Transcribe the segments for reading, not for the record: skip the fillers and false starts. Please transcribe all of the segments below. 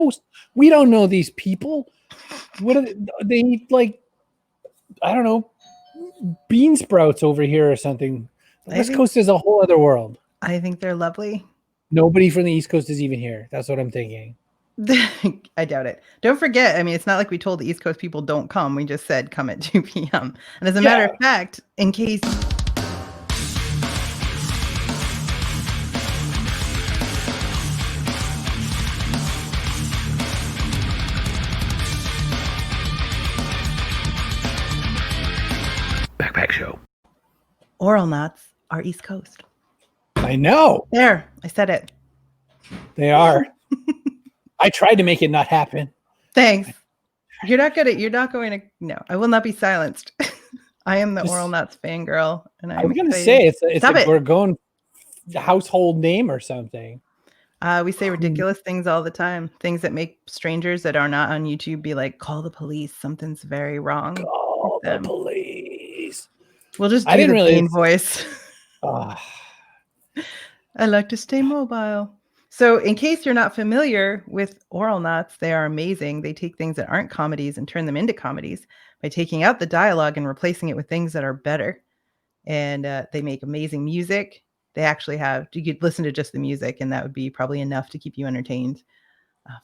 Coast. We don't know these people. What are they eat like? I don't know, bean sprouts over here or something. The West Coast is a whole other world. I think they're lovely. Nobody from the East Coast is even here. That's what I'm thinking. I doubt it. Don't forget, I mean, it's not like we told the East Coast people don't come. We just said come at 2 p.m. And as a matter of fact, in case... Backpack Show. Auralnauts are East Coast. I know. There, I said it. They are. I tried to make it not happen. Thanks. You're not going to. No, I will not be silenced. I am the Auralnauts fangirl, and I'm going to say it's a Gorgon household name or something. We say ridiculous things all the time. Things that make strangers that are not on YouTube be like, "Call the police. Something's very wrong." Call the police. We'll just do the main voice. I like to stay mobile. So in case you're not familiar with Auralnauts, they are amazing. They take things that aren't comedies and turn them into comedies by taking out the dialogue and replacing it with things that are better. And they make amazing music. They actually you could listen to just the music and that would be probably enough to keep you entertained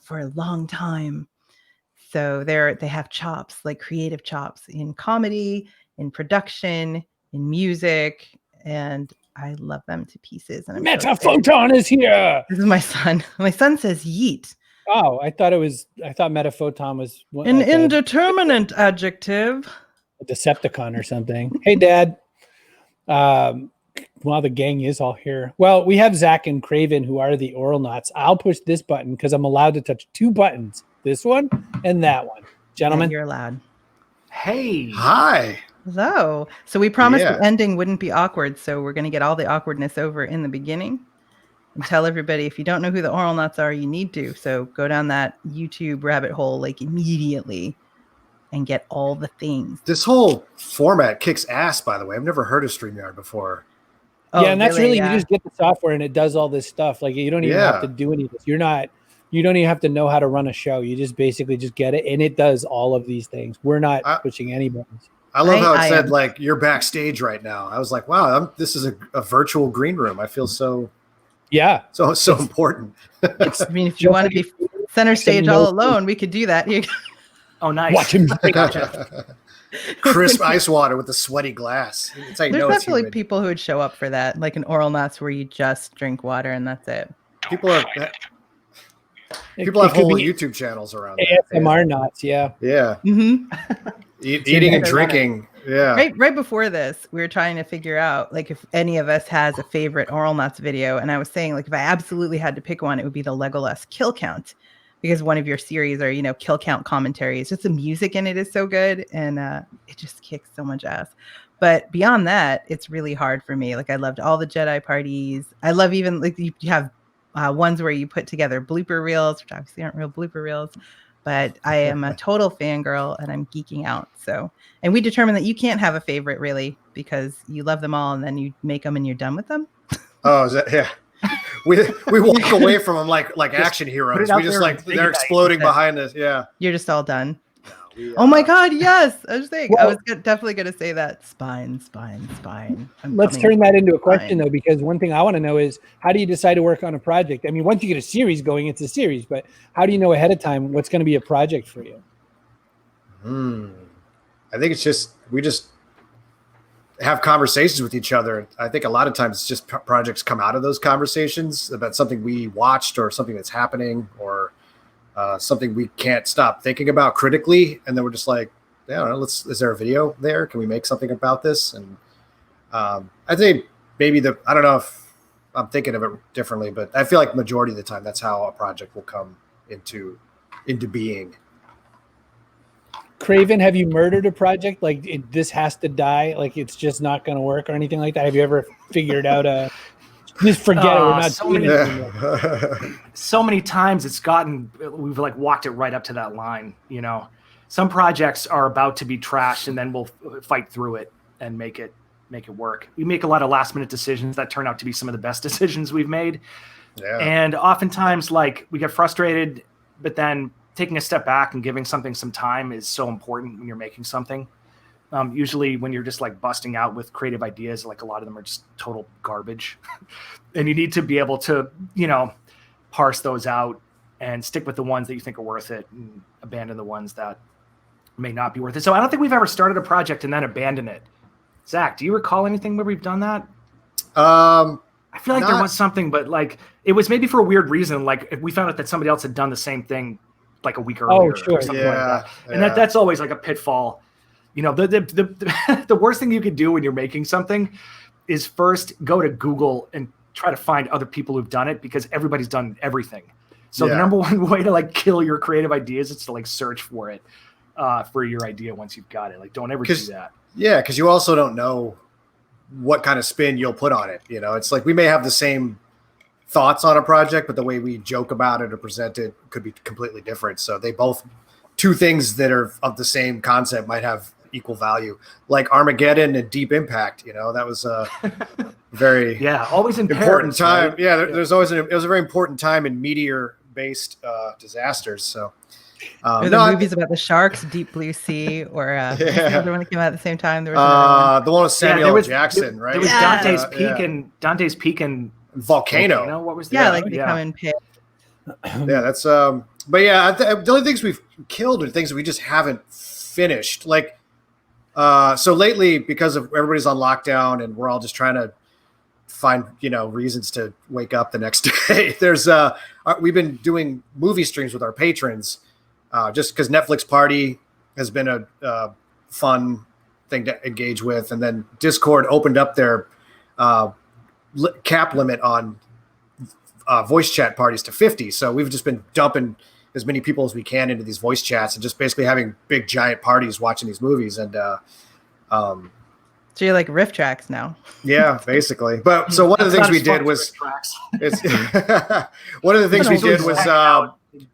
for a long time. So they have chops, like creative chops in comedy, in production, in music, and I love them to pieces. And Metaphoton is here. This is my son. My son says yeet. Oh, I thought Metaphoton was an indeterminate adjective. A Decepticon or something. Hey, Dad. Well, the gang is all here. Well, we have Zach and Craven, who are the Auralnauts. I'll push this button because I'm allowed to touch 2 buttons. This one and that one. Gentlemen. And you're allowed. Hey. Hi. Hello. So we promised the ending wouldn't be awkward, so we're going to get all the awkwardness over in the beginning and tell everybody if you don't know who the Auralnauts are, you need to. So go down that YouTube rabbit hole like immediately and get all the things. This whole format kicks ass, by the way. I've never heard of StreamYard before. Oh, yeah, and that's really you just get the software and it does all this stuff. Like you don't even have to do any of this. You don't even have to know how to run a show. You just basically just get it and it does all of these things. We're not pushing any buttons. I love how it said like you're backstage right now. I was like, wow, this is a virtual green room. I feel so important. I mean, if you want to be center stage all alone, we could do that. Oh, nice. Watch him. Crisp ice water with a sweaty glass. It's like, there's definitely people who would show up for that, like an Auralnauts where you just drink water and that's it. People have whole YouTube channels around ASMR knots, yeah. Mm-hmm. Eating and drinking. Yeah. Right before this, we were trying to figure out like if any of us has a favorite Auralnauts video. And I was saying like if I absolutely had to pick one, it would be the Legolas kill count. Because one of your series are, kill count commentaries. Just the music in it is so good. And it just kicks so much ass. But beyond that, it's really hard for me. Like I loved all the Jedi parties. I love even like you have ones where you put together blooper reels, which obviously aren't real blooper reels. But I am a total fangirl and I'm geeking out. So, and we determined that you can't have a favorite really because you love them all and then you make them and you're done with them. Oh, is that, yeah. We walk away from them like action heroes. We just like they're exploding behind us. Yeah. You're just all done. Oh my God, yes. I was saying, I was definitely going to say that. Spine. Let's turn that into a question, though, because one thing I want to know is how do you decide to work on a project? I mean, once you get a series going, it's a series, but how do you know ahead of time what's going to be a project for you? I think we just have conversations with each other. I think a lot of times it's just projects come out of those conversations about something we watched or something that's happening or something we can't stop thinking about critically. And then we're just like, is there a video there? Can we make something about this? And I think maybe I don't know if I'm thinking of it differently, but I feel like majority of the time that's how a project will come into being. Craven, have you murdered a project? Like this has to die? Like it's just not going to work or anything like that? Have you ever figured out just forget it. We're not doing it anymore. So many times we've like walked it right up to that line. Some projects are about to be trashed and then we'll fight through it and make it work. We make a lot of last minute decisions that turn out to be some of the best decisions we've made. Yeah. And oftentimes like we get frustrated but then taking a step back and giving something some time is so important when you're making something. Usually when you're just like busting out with creative ideas, like a lot of them are just total garbage and you need to be able to, parse those out and stick with the ones that you think are worth it and abandon the ones that may not be worth it. So I don't think we've ever started a project and then abandoned it. Zach, do you recall anything where we've done that? I feel like there was something, but like it was maybe for a weird reason. Like if we found out that somebody else had done the same thing like a week earlier or something like that. And that's always like a pitfall. The worst thing you could do when you're making something is first go to Google and try to find other people who've done it, because everybody's done everything. So the number one way to like kill your creative ideas is to like search for it for your idea once you've got it. Like don't ever do that. Yeah, because you also don't know what kind of spin you'll put on it. It's like we may have the same thoughts on a project, but the way we joke about it or present it could be completely different. So they both, two things that are of the same concept might have equal value, like Armageddon and Deep Impact. That was a very always important time. Right? It was a very important time in meteor-based disasters. So movies about the sharks, Deep Blue Sea, or the one that came out at the same time. There was the one with Samuel L. Jackson, right? There was Dante's Peak and Volcano. What was that? They come in pit. That's but the only things we've killed are things that we just haven't finished. Like so lately, because of everybody's on lockdown and we're all just trying to find reasons to wake up the next day, there's we've been doing movie streams with our patrons, just because Netflix Party has been a fun thing to engage with, and then Discord opened up their cap limit on voice chat parties to 50. So we've just been dumping as many people as we can into these voice chats and just basically having big giant parties watching these movies. And so you're like riff tracks now. Yeah, basically. But so one of the things we did was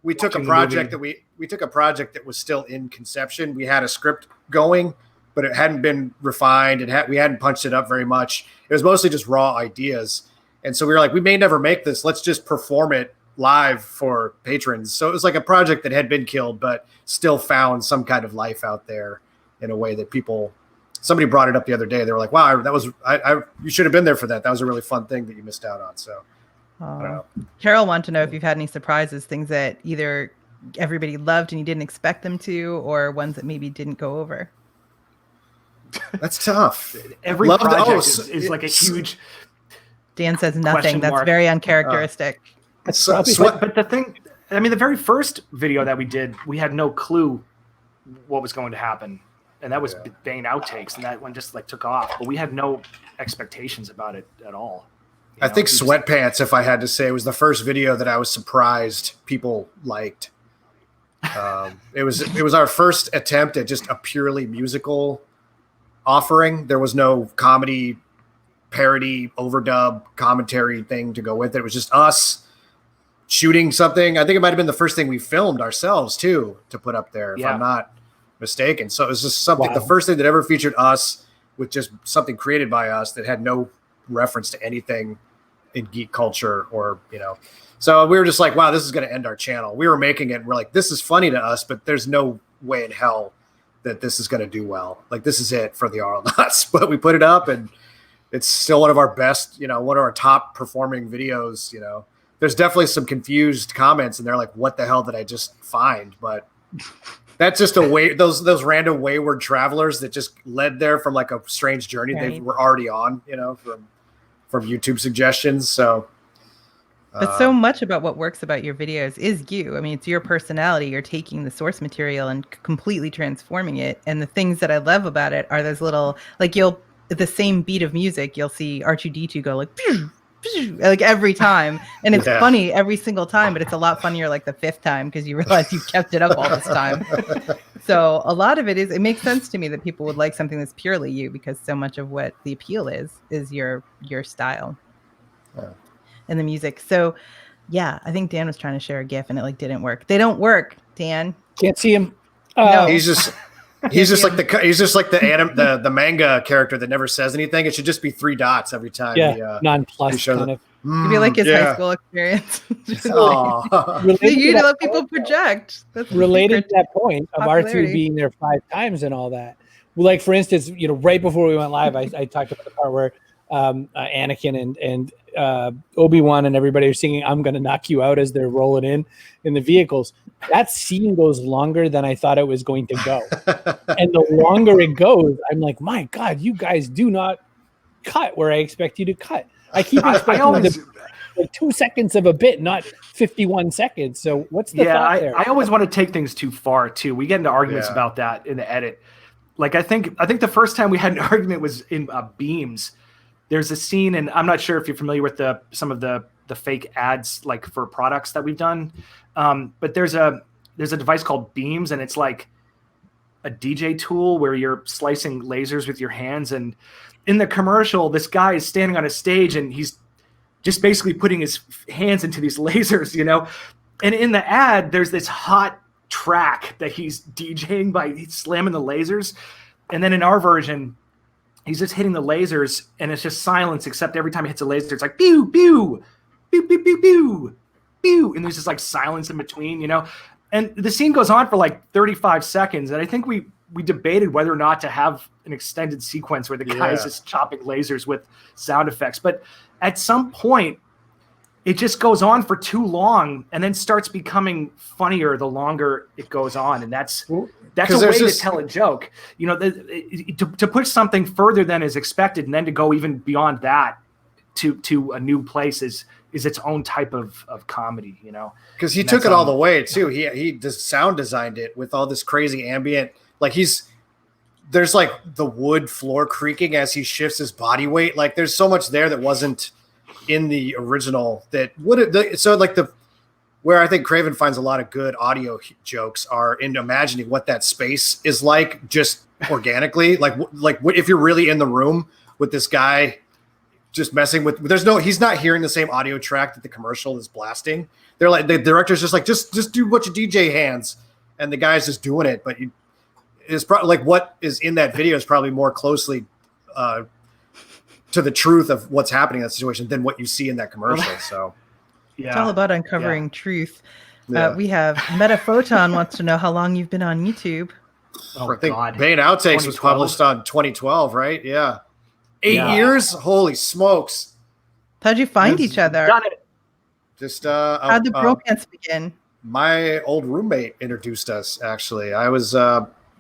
we took a project that was still in conception. We had a script going, but it hadn't been refined and we hadn't punched it up very much. It was mostly just raw ideas. And so we were like, we may never make this. Let's just perform it live for patrons. So it was like a project that had been killed, but still found some kind of life out there in a way that somebody brought it up the other day. They were like, wow, that was, you should have been there for that. That was a really fun thing that you missed out on. So I don't know. Carol wanted to know if you've had any surprises, things that either everybody loved and you didn't expect them to, or ones that maybe didn't go over. That's tough. Every project is like a huge. Dan says nothing. That's very uncharacteristic. But the thing, the very first video that we did, we had no clue what was going to happen, and that was Bane outtakes, and that one just like took off. But we had no expectations about it at all. I think Sweatpants, if I had to say, was the first video that I was surprised people liked. It was our first attempt at just a purely musical offering. There was no comedy, parody, overdub, commentary thing to go with it. It was just us shooting something. I think it might have been the first thing we filmed ourselves too, to put up there, if I'm not mistaken. So it was just something, the first thing that ever featured us with just something created by us that had no reference to anything in geek culture or, so we were just like, wow, this is going to end our channel. We were making it and we're like, this is funny to us, but there's no way in hell that this is going to do well. Like, this is it for the Auralnauts. But we put it up and it's still one of our best, one of our top performing videos. There's definitely some confused comments and they're like, what the hell did I just find? But that's just those random wayward travelers that just led there from like a strange journey they were already on, from YouTube suggestions. So, but so much about what works about your videos is you. It's your personality. You're taking the source material and completely transforming it. And the things that I love about it are those little, like the same beat of music, you'll see R2-D2 go like, pew, pew, like every time. And it's funny every single time, but it's a lot funnier like the fifth time because you realize you've kept it up all this time. So a lot of it makes sense to me that people would like something that's purely you, because so much of what the appeal is your style. Yeah. And the music. So I think Dan was trying to share a GIF and it didn't work. They don't work, Dan. Can't see him. No. He's just like the manga character that never says anything. It should just be 3 dots every time. Yeah, non-plus kind of. It'd be like his high school experience. You to let people project. That's related to that point of R2 being there 5 times and all that. Like, for instance, right before we went live, I talked about the part where Anakin and Obi-Wan and everybody are singing "I'm Gonna Knock You Out" as they're rolling in the vehicles. That scene goes longer than I thought it was going to go. And the longer it goes, I'm like, my God, you guys do not cut where I expect you to cut. I keep expecting like 2 seconds of a bit, not 51 seconds. So what's the thought there? I always want to take things too far too. We get into arguments about that in the edit. Like I think the first time we had an argument was in Beams. There's a scene, and I'm not sure if you're familiar with some of the fake ads like for products that we've done. But there's a device called Beams, and it's like a DJ tool where you're slicing lasers with your hands. And in the commercial, this guy is standing on a stage and he's just basically putting his hands into these lasers, And in the ad, there's this hot track that he's DJing by slamming the lasers. And then in our version, he's just hitting the lasers and it's just silence, except every time he hits a laser, it's like pew, pew, pew, pew, pew, pew, pew. And there's just like silence in between, And the scene goes on for like 35 seconds. And I think we debated whether or not to have an extended sequence where the guy is just chopping lasers with sound effects. But at some point, it just goes on for too long and then starts becoming funnier the longer it goes on. And that's a way to tell a joke. To push something further than is expected and then to go even beyond that to a new place is its own type of comedy, Because he took it all the way too. He just sound designed it with all this crazy ambient. Like there's like the wood floor creaking as he shifts his body weight. Like there's so much there that wasn't in the original where I think Craven finds a lot of good audio jokes are in imagining what that space is like just organically. like if you're really in the room with this guy just messing with, he's not hearing the same audio track that the commercial is blasting. They're like, the director's just like, just do what your DJ hands. And the guy's just doing it. But it's probably like what is in that video is probably more closely to the truth of what's happening in that situation than what you see in that commercial. So it's all about uncovering truth. We have Metaphoton wants to know how long you've been on YouTube. I think Bane Outtakes was published on 2012, right? Yeah. 8 years? Holy smokes. How'd you find each other? Just how'd the bromance begin? My old roommate introduced us, actually. I was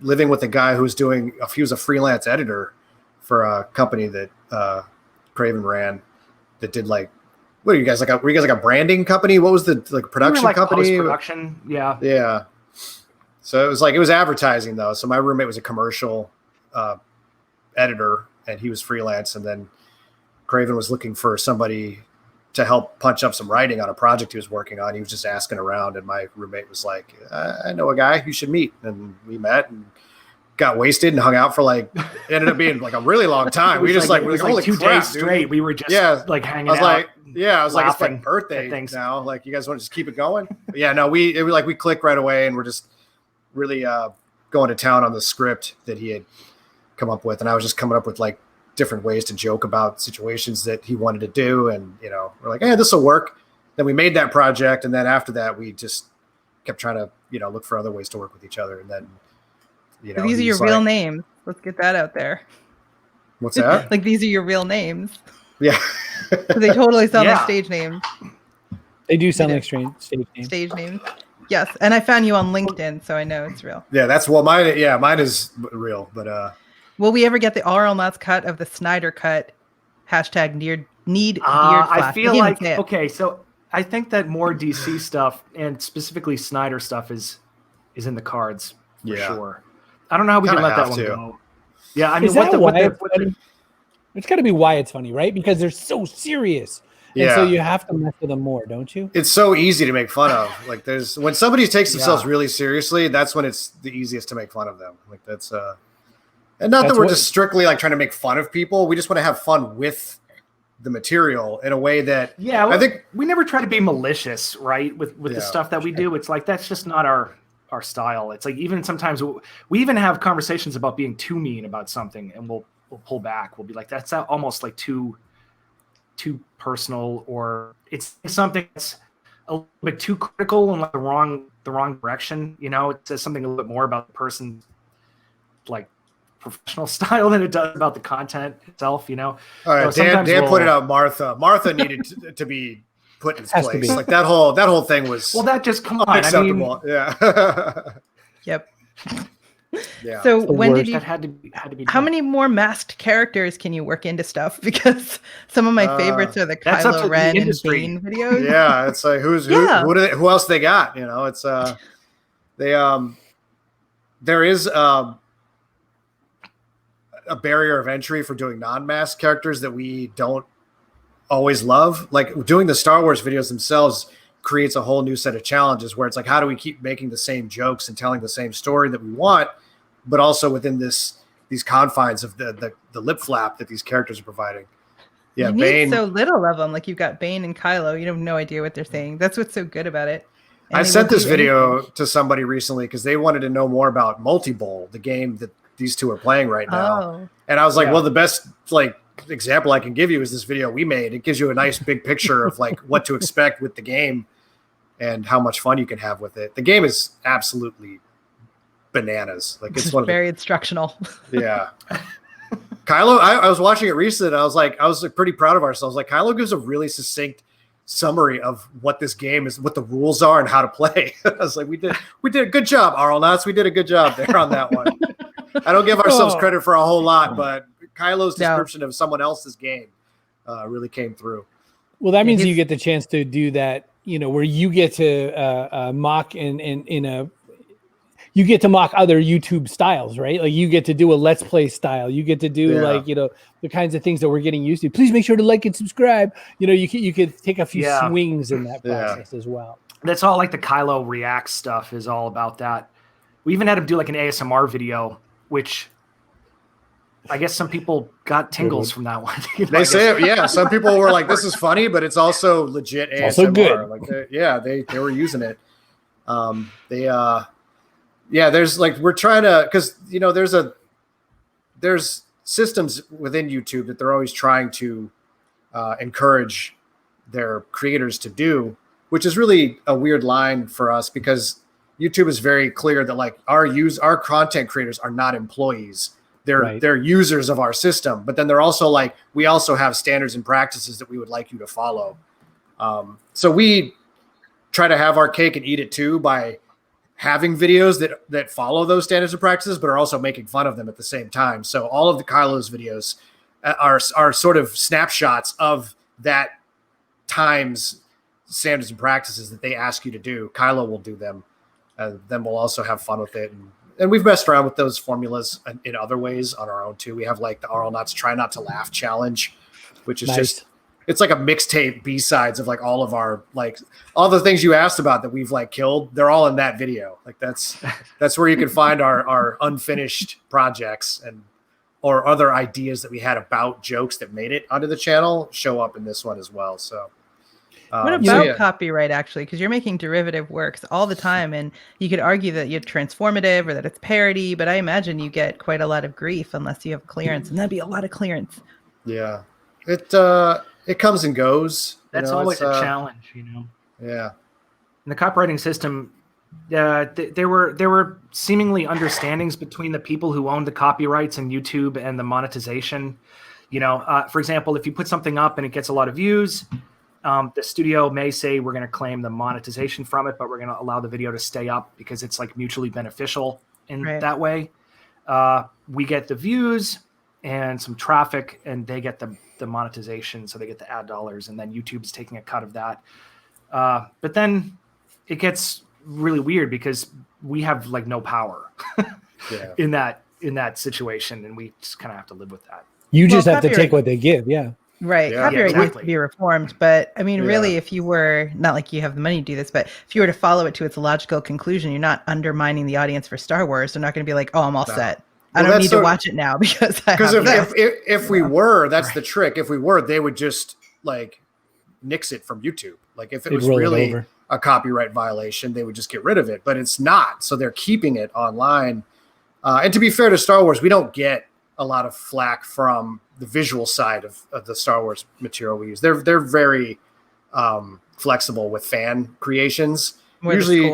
living with a guy who was he was a freelance editor for a company that Craven ran that did like, what are you guys like? Were you guys like a branding company? What was the production company? Production, yeah. Yeah. So it was advertising though. So my roommate was a commercial editor and he was freelance. And then Craven was looking for somebody to help punch up some writing on a project he was working on. He was just asking around and my roommate was like, I know a guy you should meet. And we met and got wasted and hung out for ended up being like a really long time. We just it was like 2 days straight. Dude. We were just hanging out. I was like, it's like birthday now. Like, you guys want to just keep it going? But yeah, no, we clicked right away and we're just really going to town on the script that he had come up with. And I was just coming up with like different ways to joke about situations that he wanted to do. And, we're like, hey, this will work. Then we made that project. And then after that, we just kept trying to, look for other ways to work with each other. And then, these are your real names. Let's get that out there. What's that? Like, these are your real names. Yeah. They totally sound like stage names. They do sound like stage names. Stage names. Yes. And I found you on LinkedIn, so I know it's real. Yeah, mine is real. But will we ever get the Auralnauts cut of the Snyder cut? #need beard flash. I feel like, okay, so I think that more DC stuff and specifically Snyder stuff is in the cards for sure. I don't know how we can let that one go. Yeah, I mean, it's got to be why it's funny, right? Because they're so serious. And so you have to mess with them more, don't you? It's so easy to make fun of. Like when somebody takes themselves really seriously, that's when it's the easiest to make fun of them. Like that's and not that we're just strictly like trying to make fun of people. We just want to have fun with the material in a way that I think we never try to be malicious, right? With the stuff that we do. It's like that's just not our style. It's like even sometimes we even have conversations about being too mean about something and we'll pull back. We'll be like, that's almost like too too personal, or it's something that's a little bit too critical in like the wrong direction. You know, it says something a little bit more about the person's like professional style than it does about the content itself. You know. All right, Dan put it out. Martha needed to be put in place. Like that whole thing was. Well, that just come on. Unacceptable. Yep. Yeah. So when did you? That had to be how many more masked characters can you work into stuff? Because some of my favorites are the Kylo Ren and Bane videos. Yeah, it's like who else they got? You know, it's there is a barrier of entry for doing non-masked characters that we don't always love. Like doing the Star Wars videos themselves creates a whole new set of challenges where it's like, how do we keep making the same jokes and telling the same story that we want, but also within these confines of the lip flap that these characters are providing. Yeah, you Bane. Need so little of them. Like you've got Bane and Kylo. You have no idea what they're saying. That's what's so good about it. And I sent this video to somebody recently because they wanted to know more about Multi-Bowl, the game that these two are playing right now. Oh. And I was like, well, the best example I can give you is this video we made. It gives you a nice big picture of like what to expect with the game and how much fun you can have with it. The game is absolutely bananas. Like it's very instructional. Yeah. Kylo, I was watching it recently and I was pretty proud of ourselves. Like Kylo gives a really succinct summary of what this game is, what the rules are and how to play. I was like, we did a good job, Auralnauts. We did a good job there on that one. I don't give ourselves credit for a whole lot, but Kylo's description of someone else's game really came through. Well, that means you get the chance to do that, you know, where you get to mock you get to mock other YouTube styles, right? Like you get to do a Let's Play style. You get to do like, you know, the kinds of things that we're getting used to. Please make sure to like and subscribe. You know, you could take a few swings in that process as well. That's all like the Kylo Reacts stuff is all about that. We even had him do like an ASMR video, which I guess some people got tingles from that one. They say it, yeah. Some people were like, "This is funny," but it's also legit ASMR. Also good. Like, they were using it. There's like we're trying to because you know there's systems within YouTube that they're always trying to encourage their creators to do, which is really a weird line for us because YouTube is very clear that like our content creators are not employees. They're users of our system, but then they're also like, we also have standards and practices that we would like you to follow. So we try to have our cake and eat it too by having videos that follow those standards and practices, but are also making fun of them at the same time. So all of the Kylo's videos are sort of snapshots of that time's standards and practices that they ask you to do. Kylo will do them. Then we'll also have fun with it. And we've messed around with those formulas in other ways on our own too. We have like the Auralnauts Try Not to Laugh challenge, which is just, it's like a mixtape B-sides of like all of our, like all the things you asked about that we've like killed. They're all in that video. Like that's where you can find our unfinished projects or other ideas that we had about jokes that made it onto the channel show up in this one as well. So. What about copyright, actually? Because you're making derivative works all the time, and you could argue that you're transformative or that it's parody, but I imagine you get quite a lot of grief unless you have clearance, and that'd be a lot of clearance. Yeah, it comes and goes. That's always a challenge, you know. Yeah. In the copywriting system, there were seemingly understandings between the people who owned the copyrights and YouTube and the monetization. You know, for example, if you put something up and it gets a lot of views, the studio may say we're going to claim the monetization from it, but we're going to allow the video to stay up because it's like mutually beneficial in that way. We get the views and some traffic, and they get the monetization, so they get the ad dollars, and then YouTube is taking a cut of that. But then it gets really weird because we have like no power in that situation, and we just kind of have to live with that. You just have to take what they give, Right. Yeah, copyright needs to be reformed. But I mean, really, if you were not like you have the money to do this, but if you were to follow it to its logical conclusion, you're not undermining the audience for Star Wars. They're not going to be like, oh, I'm all set. I don't need to watch it now because if we were, that's the trick. If we were, they would just like nix it from YouTube. Like if it was really a copyright violation, they would just get rid of it. But it's not. So they're keeping it online. And to be fair to Star Wars, we don't get a lot of flack from the visual side of the Star Wars material we use. They're very flexible with fan creations. Usually,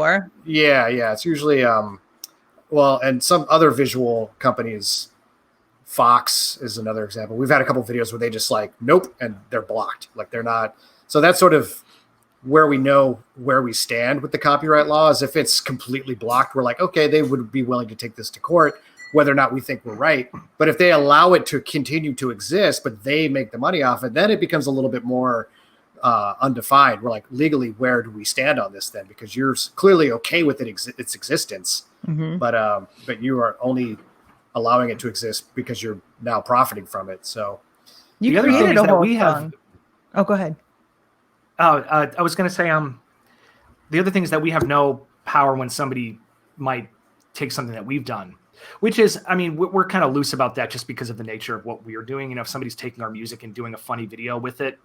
it's usually and some other visual companies. Fox is another example. We've had a couple of videos where they just like, nope, and they're blocked. Like they're not. So that's sort of where we know where we stand with the copyright laws. If it's completely blocked, we're like, okay, they would be willing to take this to court, whether or not we think we're right. But if they allow it to continue to exist, but they make the money off it, then it becomes a little bit more undefined. We're like, legally, where do we stand on this then? Because you're clearly okay with its existence, but you are only allowing it to exist because you're now profiting from it. So you created a whole song. Oh, go ahead. I was going to say, the other thing is that we have no power when somebody might take something that we've done, which is, I mean, we're kind of loose about that just because of the nature of what we are doing. You know, if somebody's taking our music and doing a funny video with it,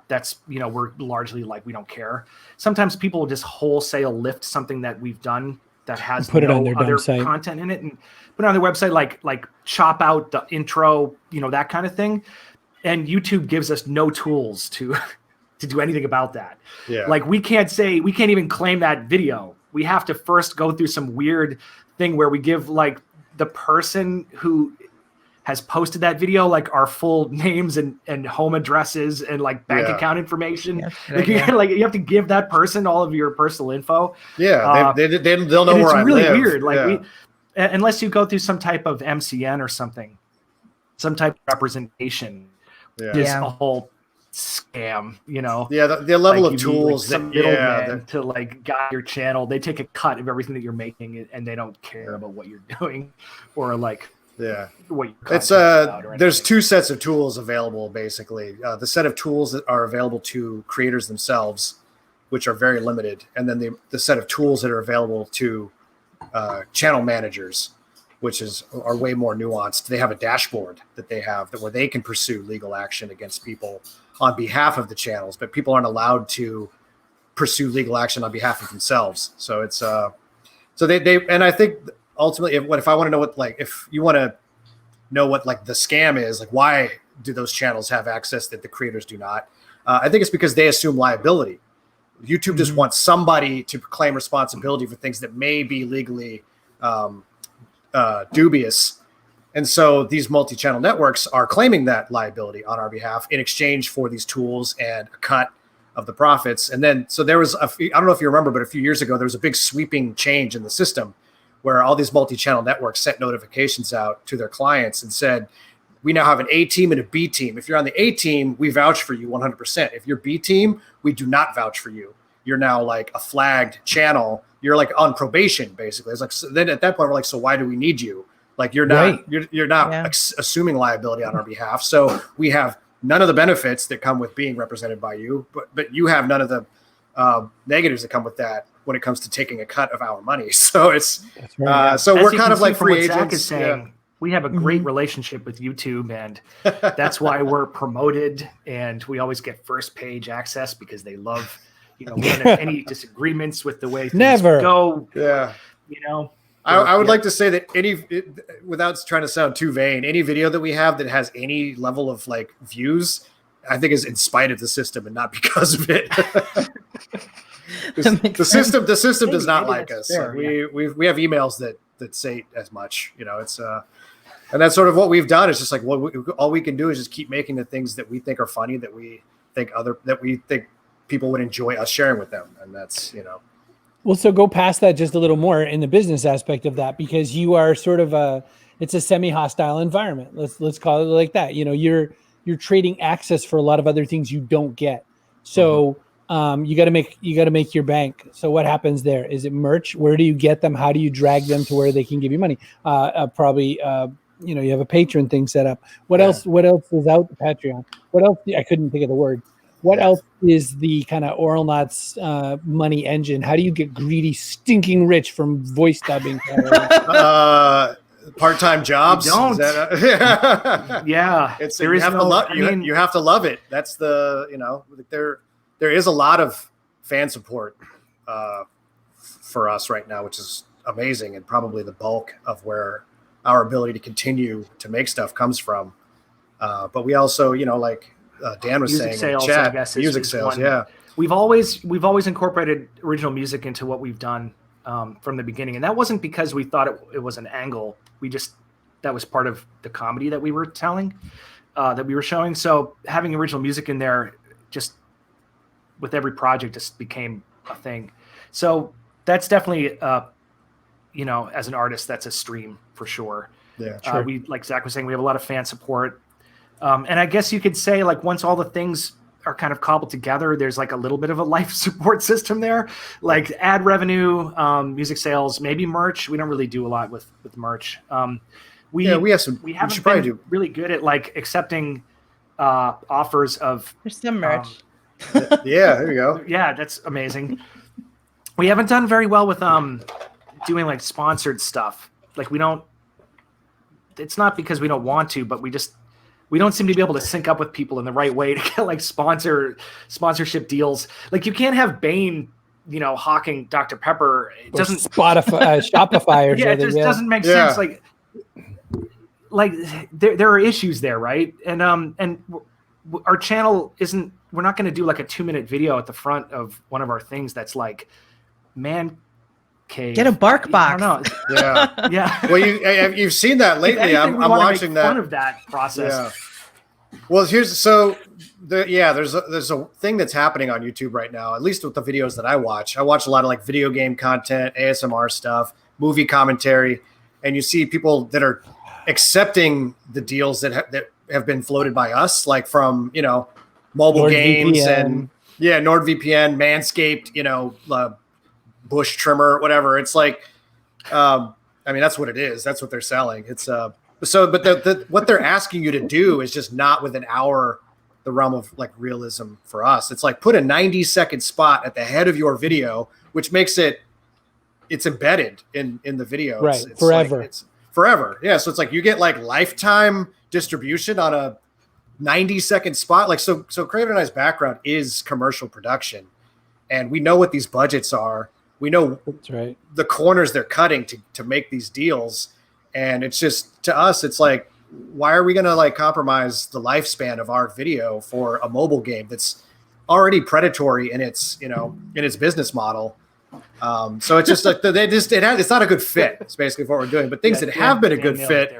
that's, you know, we're largely like, we don't care. Sometimes people will just wholesale lift something that we've done that has put it on their other site. content in it and put it on their website, like chop out the intro, you know, that kind of thing. And YouTube gives us no tools to do anything about that. Yeah. Like we can't even claim that video. We have to first go through some weird thing where we give like the person who has posted that video, like our full names and home addresses and like bank account information. Yeah, like you have to give that person all of your personal info. Yeah. They'll know where I live. It's really weird. Like unless you go through some type of MCN or something, some type of representation, is a whole scam, you know. Yeah, the level of tools to like guide your channel. They take a cut of everything that you're making and they don't care about what you're doing or like what it's there's two sets of tools available basically. The set of tools that are available to creators themselves, which are very limited, and then the set of tools that are available to channel managers, which are way more nuanced. They have a dashboard that they have where they can pursue legal action against people on behalf of the channels, but people aren't allowed to pursue legal action on behalf of themselves. So it's so they and I think ultimately if I want to know what, like, if you want to know what like the scam is, like why do those channels have access that the creators do not? I think it's because they assume liability. YouTube just wants somebody to claim responsibility for things that may be legally dubious. And so these multi-channel networks are claiming that liability on our behalf in exchange for these tools and a cut of the profits. And then, so there was I don't know if you remember, but a few years ago, there was a big sweeping change in the system where all these multi-channel networks sent notifications out to their clients and said, we now have an A team and a B team. If you're on the A team, we vouch for you 100%. If you're B team, we do not vouch for you. You're now like a flagged channel. You're like on probation, basically. It's like, so then at that point, we're like, so why do we need you? Like you're not, you're not assuming liability on our behalf. So we have none of the benefits that come with being represented by you, but you have none of the negatives that come with that when it comes to taking a cut of our money. So it's so we're kind of like free agents. Zach is saying, we have a great relationship with YouTube, and that's why we're promoted, and we always get first page access because they love, you know, we don't have any disagreements with the way things go. Yeah, you know. I would like to say that without trying to sound too vain, any video that we have that has any level of like views, I think is in spite of the system and not because of it. the system does not like us. Fair, we have emails that say as much. You know, it's and that's sort of what we've done. It's just like all we can do is just keep making the things that we think are funny, that we think people would enjoy us sharing with them, and that's, you know. Well, so go past that just a little more in the business aspect of that, because you are sort of it's a semi-hostile environment. Let's call it like that. You know, you're trading access for a lot of other things you don't get. So you got to make your bank. So what happens there? Is it merch? Where do you get them? How do you drag them to where they can give you money? Probably you know, you have a Patreon thing set up. What else is out the Patreon? What else? I couldn't think of the word. What else is the kind of Auralnauts money engine? How do you get greedy, stinking rich from voice dubbing? Part-time jobs. You don't. It's you have to love it. That's the, you know, there is a lot of fan support for us right now, which is amazing, and probably the bulk of where our ability to continue to make stuff comes from. But we also, like Dan was music saying, sales, in chat, I guess, music is sales. one. Yeah. We've always incorporated original music into what we've done from the beginning. And that wasn't because we thought it was an angle. That was part of the comedy that we were telling, that we were showing. So having original music in there just with every project just became a thing. So that's definitely, as an artist, that's a stream for sure. Yeah, sure. We, like Zach was saying, we have a lot of fan support. And I guess you could say, like, once all the things are kind of cobbled together, there's like a little bit of a life support system there, like ad revenue, music sales, maybe merch. We don't really do a lot with merch. We haven't been really good at like accepting offers of. There's some merch. Yeah, there you go. Yeah, that's amazing. We haven't done very well with doing like sponsored stuff. Like it's not because we don't want to, but we don't seem to be able to sync up with people in the right way to get like sponsorship deals. Like you can't have Bane, hawking Dr. Pepper. It doesn't Spotify, Shopify, or yeah, it just doesn't make sense. Like there are issues there, right? And our channel isn't. We're not going to do like a 2-minute video at the front of one of our things that's like man cave. Get a bark box. I don't know. Yeah, yeah. Well, you've seen that lately. I'm watching that. Fun of that process. Yeah. Well, there's a thing that's happening on YouTube right now. At least with the videos that I watch. I watch a lot of like video game content, ASMR stuff, movie commentary, and you see people that are accepting the deals that have been floated by us, like from mobile Nord games VPN. and NordVPN, Manscaped, bush trimmer, whatever. It's like, that's what it is. That's what they're selling. It's but what they're asking you to do is just not within the realm of like realism for us. It's like put a 90-second spot at the head of your video, which makes it's embedded in the video. Right. It's Forever. It's forever. Yeah. So it's like you get like lifetime distribution on a 90-second spot. Like, so Craven and I's background is commercial production, and we know what these budgets are. We know that's right. The corners they're cutting to make these deals. And it's just, to us, it's like, why are we going to like compromise the lifespan of our video for a mobile game that's already predatory in its, in its business model? So it's just like it's not a good fit. It's basically what we're doing. But things that have been a good fit,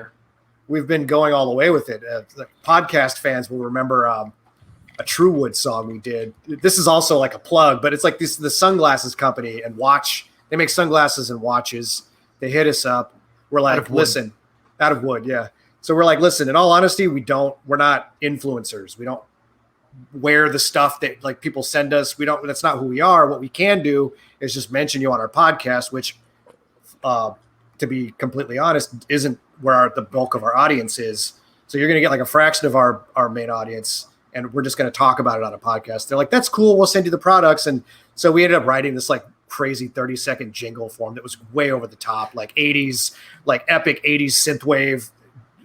we've been going all the way with it. The podcast fans will remember a Truewood song we did. This is also like a plug, but it's like the sunglasses company and watch. They make sunglasses and watches. They hit us up. We're like, listen, out of wood. Yeah. So we're like, listen, in all honesty, we're not influencers. We don't wear the stuff that like people send us. That's not who we are. What we can do is just mention you on our podcast, which, to be completely honest, isn't where the bulk of our audience is. So you're going to get like a fraction of our main audience, and we're just going to talk about it on a podcast. They're like, that's cool. We'll send you the products. And so we ended up writing this like crazy 30-second jingle form that was way over the top, like 80s, like epic 80s synthwave,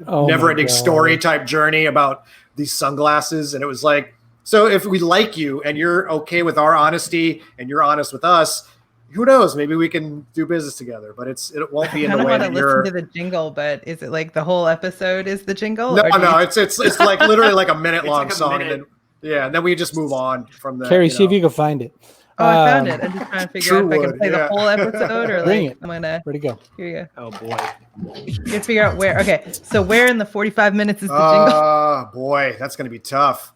never-ending story type journey about these sunglasses. And it was like, so if we like you and you're okay with our honesty and you're honest with us, who knows? Maybe we can do business together, but it won't be in the way that you're. I don't want to listen to the jingle, but is it like the whole episode is the jingle? No, it's like literally like a minute long like song. And then we just move on from the. Carrie, see if you can find it. Oh, I found it. I'm just trying to figure out if I can play the whole episode or Bring like it. I'm gonna. Where'd it go? Here you go. Oh boy. You have to figure out where. Okay, so where in the 45 minutes is the jingle? Oh boy, that's gonna be tough.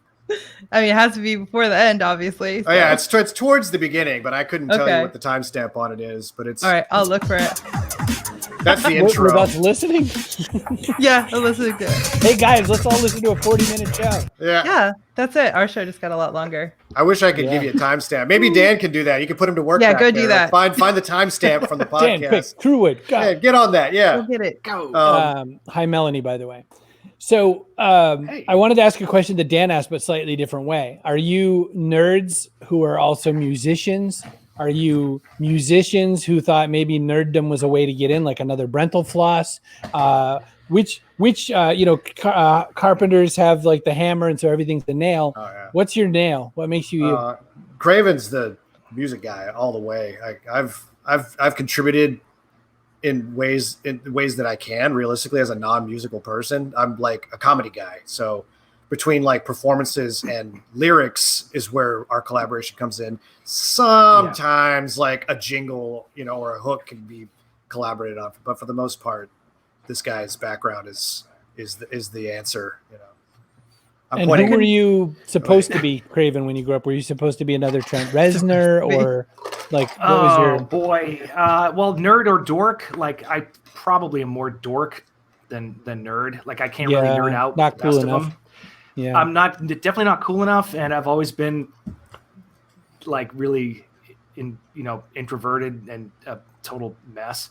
I mean, it has to be before the end, obviously. So. Oh yeah, it's towards the beginning, but I couldn't tell you what the timestamp on it is. But it's all right. I'll look for it. That's the intro. We're that's listening. Yeah, I'm listening to it. Hey guys, let's all listen to a 40-minute show. Yeah, that's it. Our show just got a lot longer. I wish I could give you a timestamp. Maybe Dan can do that. You can put him to work. Yeah, go do that. Find the timestamp from the podcast. Dan, quick, Truewood, go. Yeah, get on that. Yeah, go get it. Go. Hi, Melanie. By the way. So I wanted to ask a question that Dan asked, but slightly different way. Are you nerds who are also musicians? Are you musicians who thought maybe nerddom was a way to get in, like another Brental floss? Which carpenters have like the hammer, and so everything's the nail. Oh, yeah. What's your nail? What makes you you? Craven's the music guy all the way. I've contributed in ways that I can realistically as a non-musical person. I'm like a comedy guy. So between like performances and lyrics is where our collaboration comes in. Sometimes like a jingle, or a hook can be collaborated on, but for the most part, this guy's background is the answer, And who were you supposed to be, Craven, when you grew up? Were you supposed to be another Trent Reznor, or like what was your? Oh boy, well, nerd or dork? Like I probably am more dork than nerd. Like I can't really nerd out. Not cool enough. Yeah, I'm definitely not cool enough, and I've always been like really introverted and a total mess.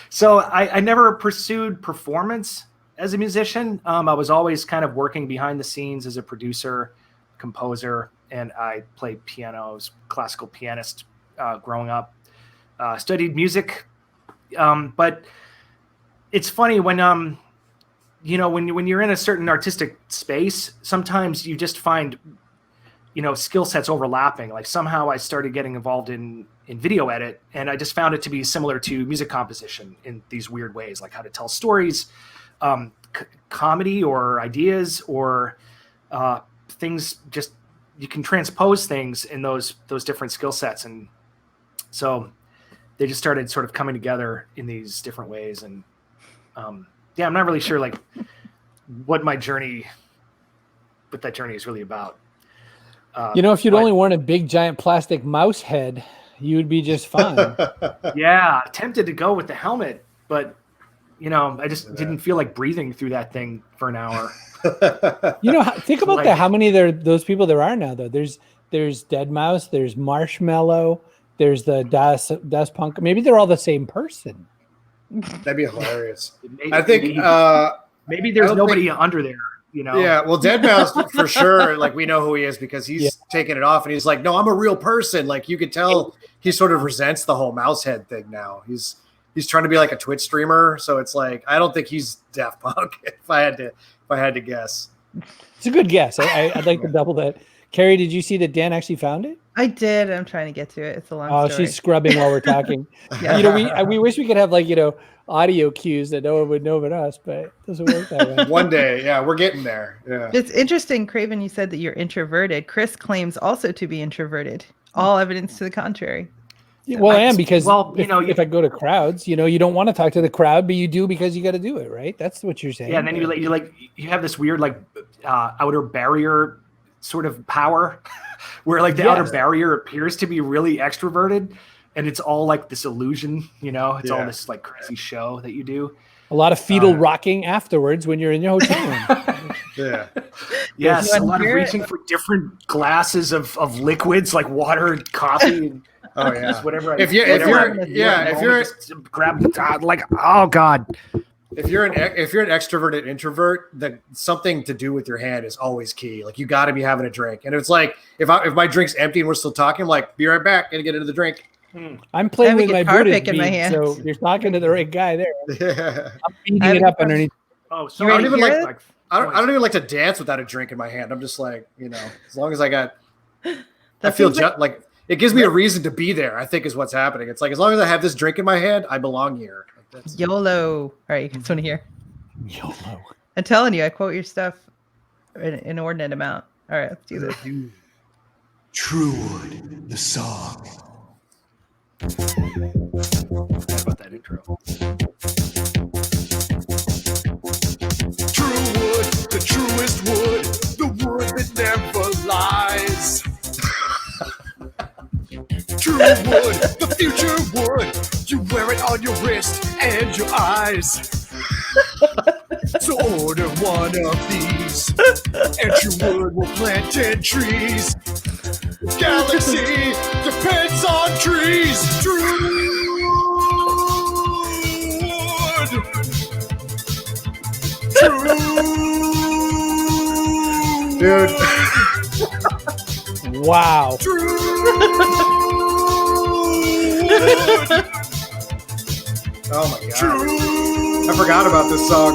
So I never pursued performance as a musician. I was always kind of working behind the scenes as a producer, composer, and I played pianos, classical pianist growing up. Studied music, but it's funny when when you're in a certain artistic space, sometimes you just find skill sets overlapping. Like somehow I started getting involved in video edit, and I just found it to be similar to music composition in these weird ways, like how to tell stories, comedy or ideas or things. Just you can transpose things in those different skill sets, and so they just started sort of coming together in these different ways. And I'm not really sure like what that journey is really about. If you'd only worn a big giant plastic mouse head, you would be just fine. Yeah, tempted to go with the helmet, but I just didn't feel like breathing through that thing for an hour. Think about how many those people there are now though. There's Deadmau5, there's Marshmallow, there's the Das Punk. Maybe they're all the same person. That'd be hilarious. I think maybe there's nobody under there. Yeah, well, Deadmau5 for sure. Like we know who he is because he's taking it off, and he's like, "No, I'm a real person." Like you could tell, he sort of resents the whole mouse head thing now. He's trying to be like a Twitch streamer, so it's like I don't think he's Daft Punk. If I had to guess, it's a good guess. I'd like to double that. Carrie, did you see that Dan actually found it? I did. I'm trying to get to it. It's a long story. Oh, she's scrubbing while we're talking. We wish we could have like audio cues that no one would know but us, but it doesn't work that way. One day, we're getting there. Yeah. It's interesting, Craven, you said that you're introverted. Chris claims also to be introverted. All evidence to the contrary. Yeah, well, I am because if I go to crowds, you don't want to talk to the crowd, but you do because you got to do it, right? That's what you're saying. Yeah, and then you have this weird outer barrier sort of power where like the outer barrier appears to be really extroverted. And it's all like this illusion, it's all this like crazy show that you do. A lot of fetal rocking afterwards when you're in your hotel room. Yeah. Yes, a lot of reaching for different glasses of liquids like water and coffee. And whatever. If you're grab like, oh God. If you're an extroverted introvert, something to do with your hand is always key. Like you got to be having a drink. And it's like if my drink's empty and we're still talking, I'm like, be right back, gonna get into the drink. I'm playing with my Buddhist bead, so you're talking to the right guy there. Yeah. I'm beating it up underneath. Oh, so I don't even like to dance without a drink in my hand. I'm just like, as long as I feel like it gives me a reason to be there. I think is what's happening. It's like as long as I have this drink in my hand, I belong here. YOLO. All right, you guys want to hear? YOLO. I'm telling you, I quote your stuff in an inordinate amount. All right, let's do this. Truewood, the song. About that intro. Truewood, the truest wood, the wood that never lies. True wood, the future wood, you wear it on your wrist and your eyes. So order one of these, and Truewood will plant 10 trees. Galaxy depends on trees. Truewood. Dude. Wow. Oh my God. I forgot about this song.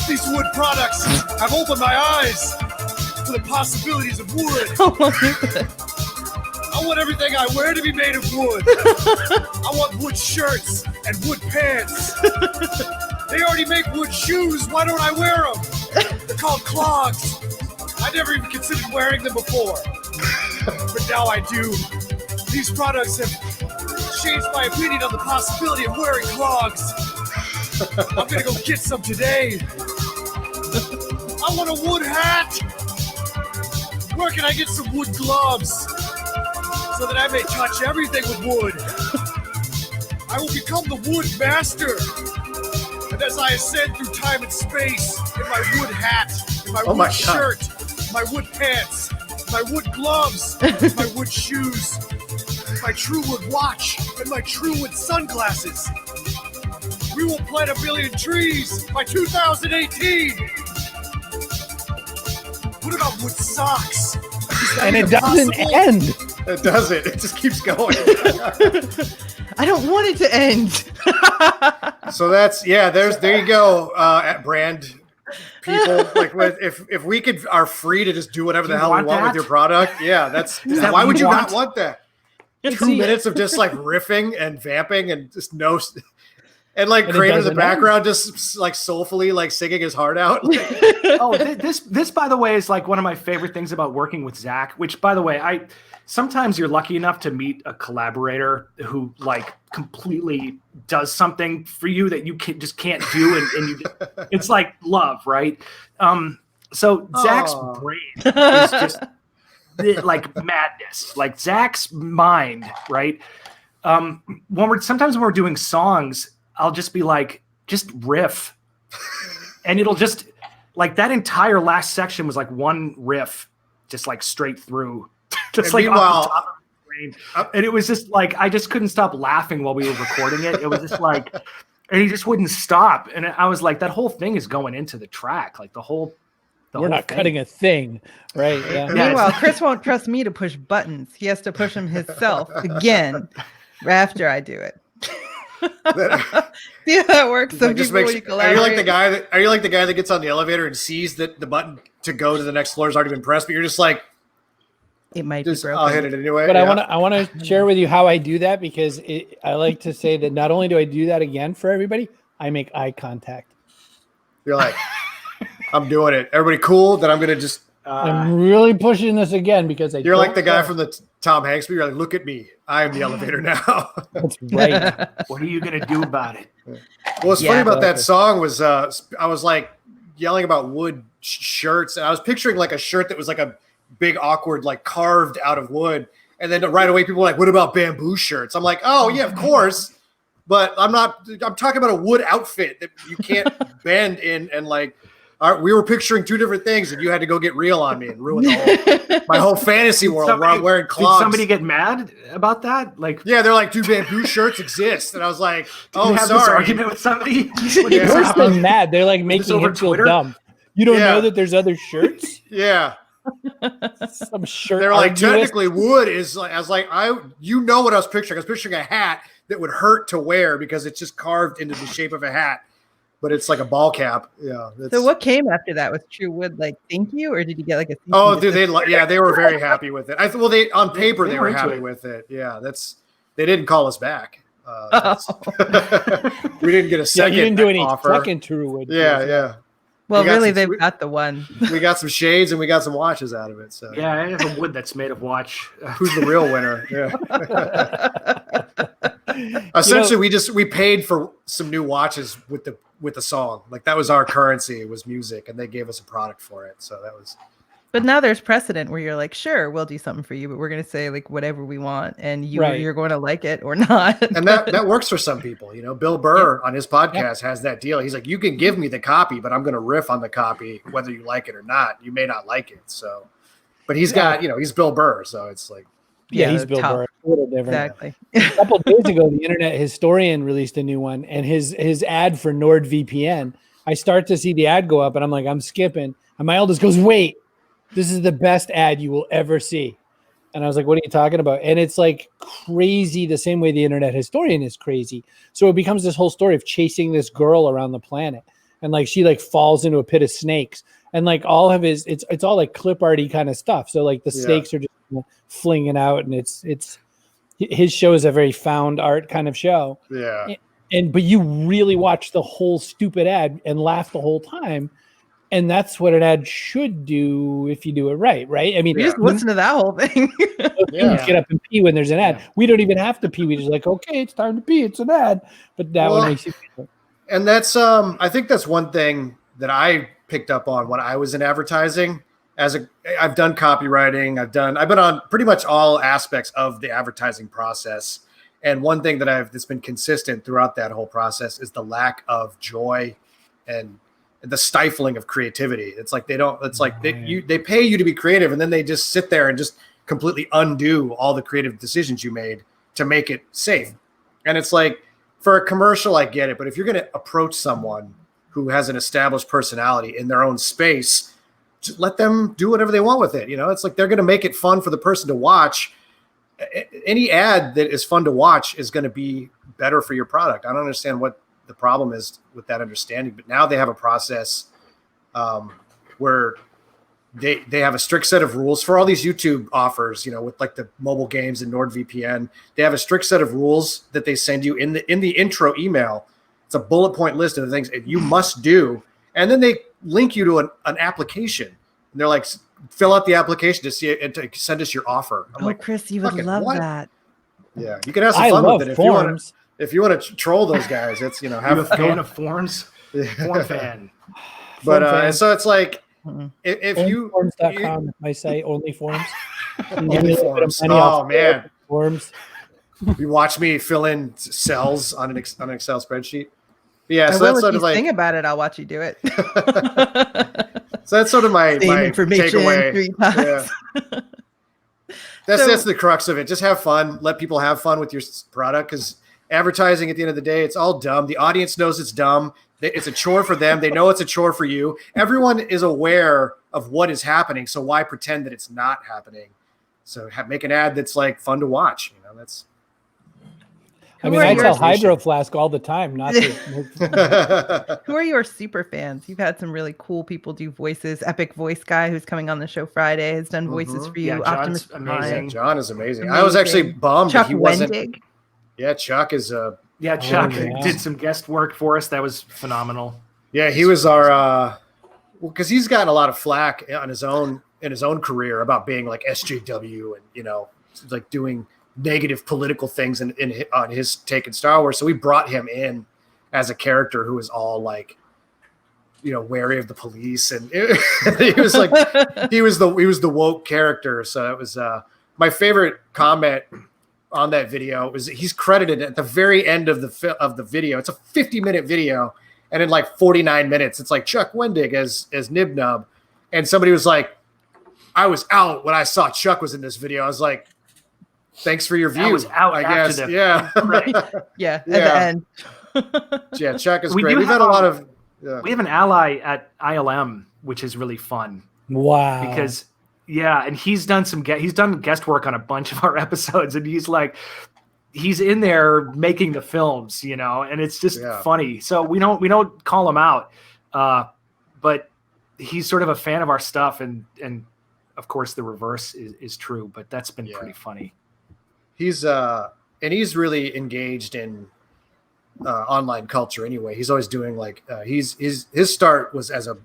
These wood products have opened my eyes to the possibilities of wood. I want everything I wear to be made of wood. I want wood shirts and wood pants. They already make wood shoes. Why don't I wear them? They're called clogs. I never even considered wearing them before. But now I do. These products have changed my opinion on the possibility of wearing clogs. I'm gonna go get some today. I want a wood hat. Where can I get some wood gloves so that I may touch everything with wood? I will become the wood master. And as I ascend through time and space in my wood hat, in my wood shirt, my wood pants, my wood gloves, my wood shoes, my true wood watch, and my true wood sunglasses, we will plant 1 billion trees by 2018. What about wood socks? And it doesn't end. It doesn't. It just keeps going. I don't want it to end. So there you go. At brand people, like if we are free to just do whatever the hell we want with your product, why would you not want that? 2 minutes of just like riffing and vamping and just no. And like Craven in the background, just like soulfully like singing his heart out. This by the way is like one of my favorite things about working with Zach. Which by the way, sometimes you're lucky enough to meet a collaborator who like completely does something for you that you just can't do, and it's like love, right? So Zach's brain is just like madness, like Zach's mind, right? Sometimes when we're doing songs, I'll just be like, just riff. And it'll just, like that entire last section was like one riff, just like straight through. Just like off the top of the brain. And it was just like, I just couldn't stop laughing while we were recording it. It was just like, and he just wouldn't stop. And I was like, that whole thing is going into the track. Like we're not cutting a thing, right? Yeah. Meanwhile, Chris won't trust me to push buttons. He has to push them himself again after I do it. Yeah, that works. Some people when you collaborate. Are you like the guy that gets on the elevator and sees that the button to go to the next floor has already been pressed, but you're just like, it might be broken. I'll hit it anyway. But I want to share with you how I do that, because I like to say that not only do I do that again for everybody, I make eye contact. You're like, I'm doing it. Everybody cool? That I'm gonna just. I'm really pushing this again because you're like the guy from the Tom Hanks movie. You're like, look at me. I am the elevator now. That's right. What are you gonna do about it? Well, what's funny about that song was I was like yelling about wood shirts, and I was picturing like a shirt that was like a big awkward like carved out of wood, and then right away people were like, what about bamboo shirts? I'm like, oh yeah, of course, but I'm talking about a wood outfit that you can't bend in, and like we were picturing two different things, and you had to go get real on me and ruin my whole fantasy world where I'm wearing clogs. Did somebody get mad about that? Like, yeah, they're like, dude, bamboo shirts exist, and I was like, oh, have sorry. This argument with somebody? Worse than mad, they're like making him feel dumb. You don't know that there's other shirts? Yeah. Some shirt. They're like, technically, wood is like. I was like, you know what I was picturing? I was picturing a hat that would hurt to wear because it's just carved into the shape of a hat, but it's like a ball cap. Yeah. So what came after that? Was True Wood like, thank you, or did you get like a? Oh, dude, they were very happy with it. They on paper they were happy with it. Yeah, they didn't call us back. We didn't get a second. You didn't do any offer. Fucking True Wood. Yeah. Well, really, they've got the one. We got some shades and we got some watches out of it. So yeah, I have a wood that's made of watch. Who's the real winner? Yeah. Essentially, we paid for some new watches with the song. Like that was our currency. It was music, and they gave us a product for it. So that was. But now there's precedent where you're like, sure, we'll do something for you, but we're going to say like whatever we want, and you're going to like it or not. And that works for some people. You know, Bill Burr on his podcast has that deal. He's like, you can give me the copy, but I'm going to riff on the copy whether you like it or not. You may not like it. So, but he's got, he's Bill Burr, so it's like. Yeah, he's Bill Burr. A little different. Exactly. A couple of days ago, the Internet Historian released a new one, and his ad for NordVPN. I start to see the ad go up, and I'm like, I'm skipping, and my eldest goes, wait. This is the best ad you will ever see. And I was like, what are you talking about? And it's like crazy the same way the Internet Historian is crazy. So it becomes this whole story of chasing this girl around the planet. And like she like falls into a pit of snakes. and like all of his, it's all like clip arty kind of stuff. So like the stakes are just flinging out, and it's his show is a very found art kind of show. Yeah. But you really watch the whole stupid ad and laugh the whole time. And that's what an ad should do if you do it right? I mean, you just listen to that whole thing. Get up and pee when there's an ad. We don't even have to pee. We just like, okay, it's time to pee. It's an ad. But that one makes you feel. And that's I think that's one thing that I picked up on when I was in advertising. I've done copywriting. I've been on pretty much all aspects of the advertising process. And one thing that's been consistent throughout that whole process is the lack of joy and the stifling of creativity. It's like they pay you to be creative, and then they just sit there and just completely undo all the creative decisions you made to make it safe. And it's like, for a commercial, I get it, but if you're going to approach someone who has an established personality in their own space, just let them do whatever they want with it. It's like they're going to make it fun for the person to watch. Any ad that is fun to watch is going to be better for your product. I don't understand what the problem is with that understanding, but now they have a process where they have a strict set of rules for all these YouTube offers, with like the mobile games and NordVPN. They have a strict set of rules that they send you in the intro email. It's a bullet point list of the things that you must do. And then they link you to an application, and they're like, fill out the application to see it and to send us your offer. I'm like, Chris, you would love that. Yeah. You can have some fun with it. If you want to troll those guys, it's, have a fan of forms, form fan. But so it's like, if you forms.com, I say only forms. Only forms. Oh man. Forms. You watch me fill in cells on an Excel spreadsheet. Yeah. So that's sort of like, think about it. I'll watch you do it. So that's sort of my takeaway. Yeah. That's the crux of it. Just have fun. Let people have fun with your product, because advertising at the end of the day, it's all dumb. The audience knows it's dumb. It's a chore for them. They know it's a chore for you. Everyone is aware of what is happening. So why pretend that it's not happening? So make an ad that's like fun to watch. That's. I tell Hydro Flask all the time not to. Who are your super fans? You've had some really cool people do voices. Epic Voice Guy, who's coming on the show Friday, has done voices for you. Yeah, John's amazing. John is amazing. I was actually bummed Chuck that he wasn't. Wendig. Yeah, Chuck is Chuck did some guest work for us. That was phenomenal. Yeah, he was our because he's gotten a lot of flack on his own career about being like SJW and like doing negative political things on his take in Star Wars. So we brought him in as a character who was all like, wary of the police, and he was like, he was the woke character. So it was my favorite comment on that video was he's credited at the very end of the video. It's a 50-minute video, and in like 49 minutes, it's like Chuck Wendig as Nib Nub, and somebody was like, "I was out when I saw Chuck was in this video." I was like, "Thanks for your view." I was out, I guess. Yeah, right. Yeah. At the end. Yeah, Chuck is great. We've had a lot of. Yeah. We have an ally at ILM, which is really fun. Wow. Because. Yeah, and he's done guest work on a bunch of our episodes, and he's in there making the films, and it's just funny. So we don't call him out, but he's sort of a fan of our stuff, and of course the reverse is true. But that's been pretty funny. He's really engaged in online culture anyway. He's always doing like his start was as a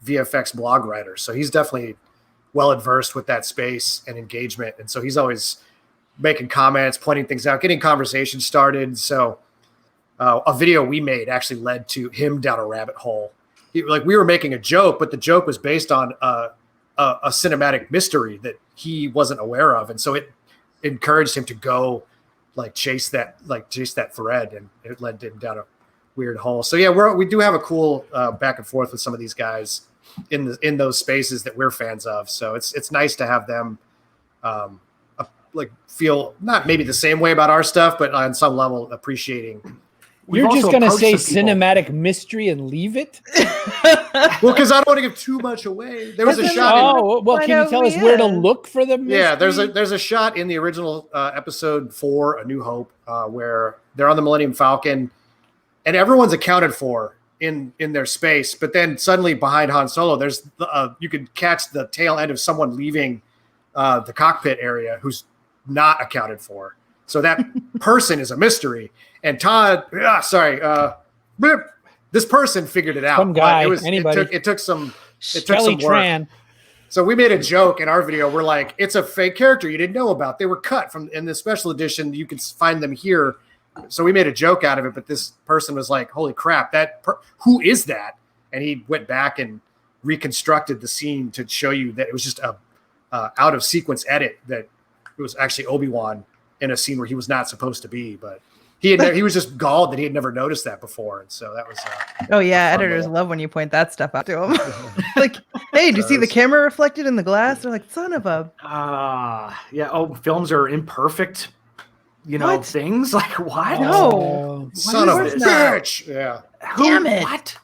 VFX blog writer, so he's definitely well adversed with that space and engagement. And so he's always making comments, pointing things out, getting conversations started. So a video we made actually led to him down a rabbit hole. We were making a joke, but the joke was based on a cinematic mystery that he wasn't aware of. And so it encouraged him to go chase that thread, and it led him down a weird hole. So yeah, we do have a cool back and forth with some of these guys in those spaces that we're fans of. So it's nice to have them feel not maybe the same way about our stuff, but on some level appreciating. You're just going to say cinematic mystery and leave it? Well, because I don't want to give too much away. There was a shot. Can you tell us where to look for the mystery? Yeah, there's a shot in the original episode 4, A New Hope, where they're on the Millennium Falcon, and everyone's accounted for in their space, but then suddenly behind Han Solo, there's you could catch the tail end of someone leaving the cockpit area who's not accounted for. So that person is a mystery. And Todd, this person figured it out. Some guy, anybody. It took some Kelly work. Tran. So we made a joke in our video. We're like, it's a fake character you didn't know about. They were cut from in the special edition. You can find them here. So we made a joke out of it. But this person was like, holy crap, who is that? And he went back and reconstructed the scene to show you that it was just a out of sequence edit, that it was actually Obi-Wan in a scene where he was not supposed to be. But he was just galled that he had never noticed that before. And so that was editors love when you point that stuff out to them. Like, hey, do you see the camera reflected in the glass? They're like, son of a films are imperfect, things. Like, what? No, son of a bitch. Yeah. Damn it. What?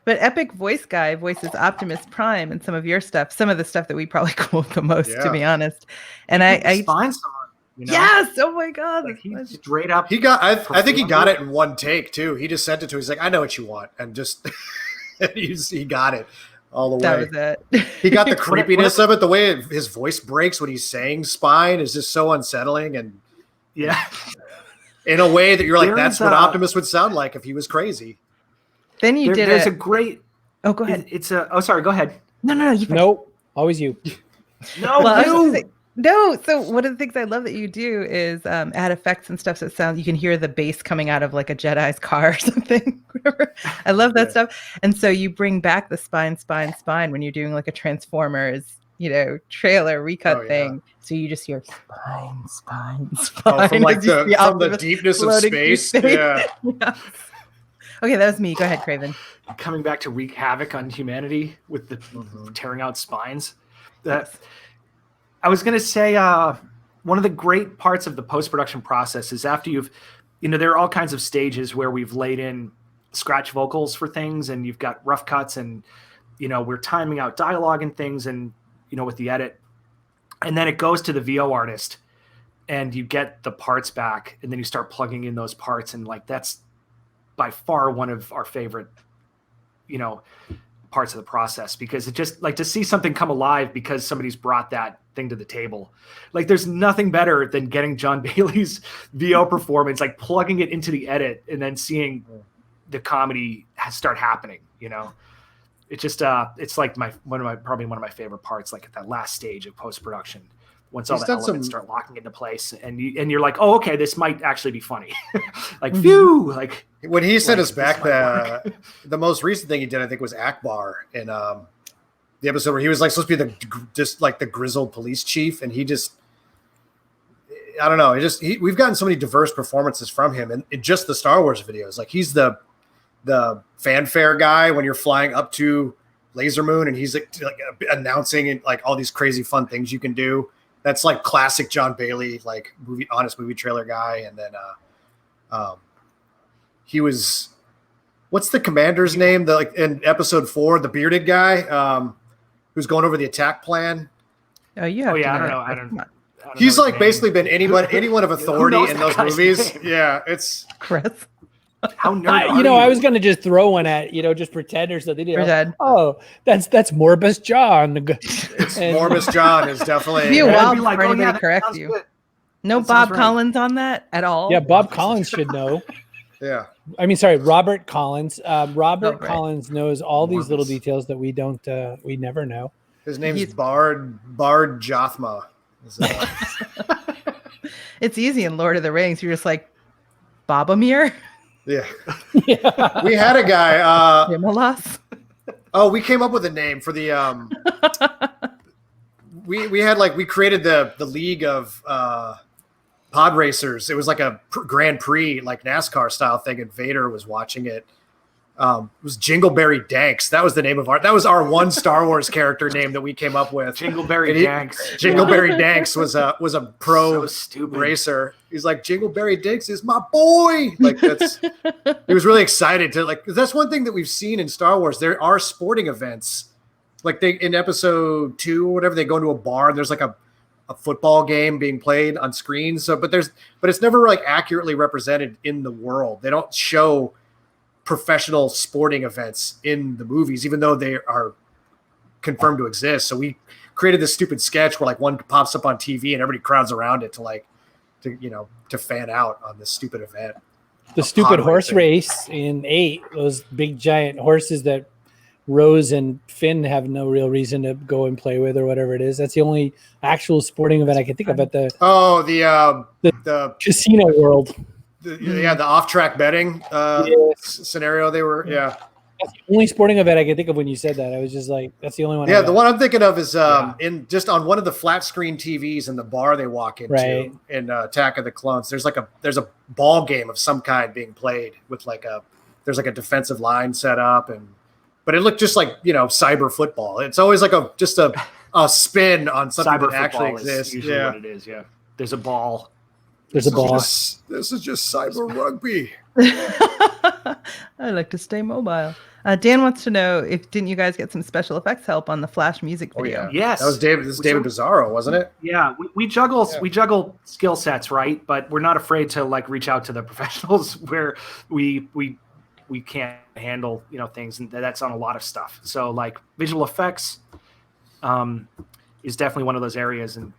But Epic Voice Guy voices Optimus Prime and some of your stuff, some of the stuff that we probably quote the most, to be honest. And I find someone. Yes! Oh my God! Like, he straight up. He got. I think he got it in one take too. He just sent it to. He's like, I know what you want, and just he got it all the way. That was it. He got the creepiness of it. The way his voice breaks when he's saying spine is just so unsettling, and in a way that you're like, that's what Optimus would sound like if he was crazy. Then there's a great. Oh, go ahead. Sorry. Go ahead. No. Nope. Always you. No, so one of the things I love that you do is add effects and stuff, so it sounds, you can hear the bass coming out of like a Jedi's car or something. I love that stuff. And so you bring back the spine when you're doing like a Transformers, trailer recut thing. So you just hear spine. Oh, from like from the deepness of space. Yeah. Okay, that was me. Go ahead, Craven. Coming back to wreak havoc on humanity with the tearing out spines. I was going to say one of the great parts of the post-production process is after you've, there are all kinds of stages where we've laid in scratch vocals for things, and you've got rough cuts, and, we're timing out dialogue and things, and, with the edit. And then it goes to the VO artist, and you get the parts back, and then you start plugging in those parts. And like, that's by far one of our favorite, parts of the process, because it just like to see something come alive because somebody's brought that thing to the table. Like, there's nothing better than getting John Bailey's VO performance, like plugging it into the edit and then seeing the comedy start happening. It just it's like probably one of my favorite parts, like at that last stage of post-production, once all the elements start locking into place, and you're like, oh, okay, this might actually be funny. Like, phew, like when he sent us back the most recent thing he did, I think, was Akbar in the episode where he was like supposed to be the grizzled police chief, and he just, I don't know, we've gotten so many diverse performances from him, and just the Star Wars videos, like he's the fanfare guy when you're flying up to Laser Moon, and he's like announcing and like all these crazy fun things you can do. That's like classic John Bailey, like honest movie trailer guy. And then he was, what's the commander's name? In episode 4, the bearded guy who's going over the attack plan. I don't know. He's like basically been anyone of authority in those movies. Name? Yeah, it's Chris. How nerd I was gonna just throw one at just pretenders that they did. Oh, that's Morbus John. Morbus John is definitely. It'd be a while before anybody corrects you. Good. No Bob Collins on that at all. Yeah, Bob Collins should know. Yeah. I mean, sorry, Robert Collins. Collins knows all these little details that we don't. We never know. His name's Bard Jothma. It's easy in Lord of the Rings. You're just like Bobomir. Yeah. We had a guy. Himmelas. Oh, we came up with a name for the. We created the league of pod racers. It was like a Grand Prix, like NASCAR style thing, and Vader was watching it. It was Jingleberry Danks. That was the name of that was our one Star Wars character name that we came up with. Jingleberry Danks. Jingleberry Danks was a pro racer. He's like, Jingleberry Danks is my boy. Like he was really excited to that's one thing that we've seen in Star Wars. There are sporting events. Like in episode 2 or whatever, they go into a bar and there's like a football game being played on screen. So, but it's never like accurately represented in the world. They don't show professional sporting events in the movies, even though they are confirmed to exist. So we created this stupid sketch where like one pops up on TV and everybody crowds around it to fan out on this stupid event. The stupid horse race in 8, those big giant horses that Rose and Finn have no real reason to go and play with or whatever it is. That's the only actual sporting event I can think of at the casino world. The off-track betting scenario they were. Yeah. That's the only sporting event I can think of when you said that. I was just like, that's the only one. Yeah, the one I'm thinking of is in just on one of the flat screen TVs in the bar they walk into in Attack of the Clones. There's a ball game of some kind being played with there's a defensive line set up, but it looked just like cyber football. It's always like a spin on something Cyber that actually football exists. Is usually what it is. Yeah, there's a ball. There's a ball. This is just cyber rugby. I like to stay mobile. Dan wants to know didn't you guys get some special effects help on the Flash music video? Oh, yeah. Yes, that was David. This is David Bizarro, wasn't it? Yeah, we juggle skill sets, right? But we're not afraid to reach out to the professionals where we can't handle things, and that's on a lot of stuff. So visual effects is definitely one of those areas, and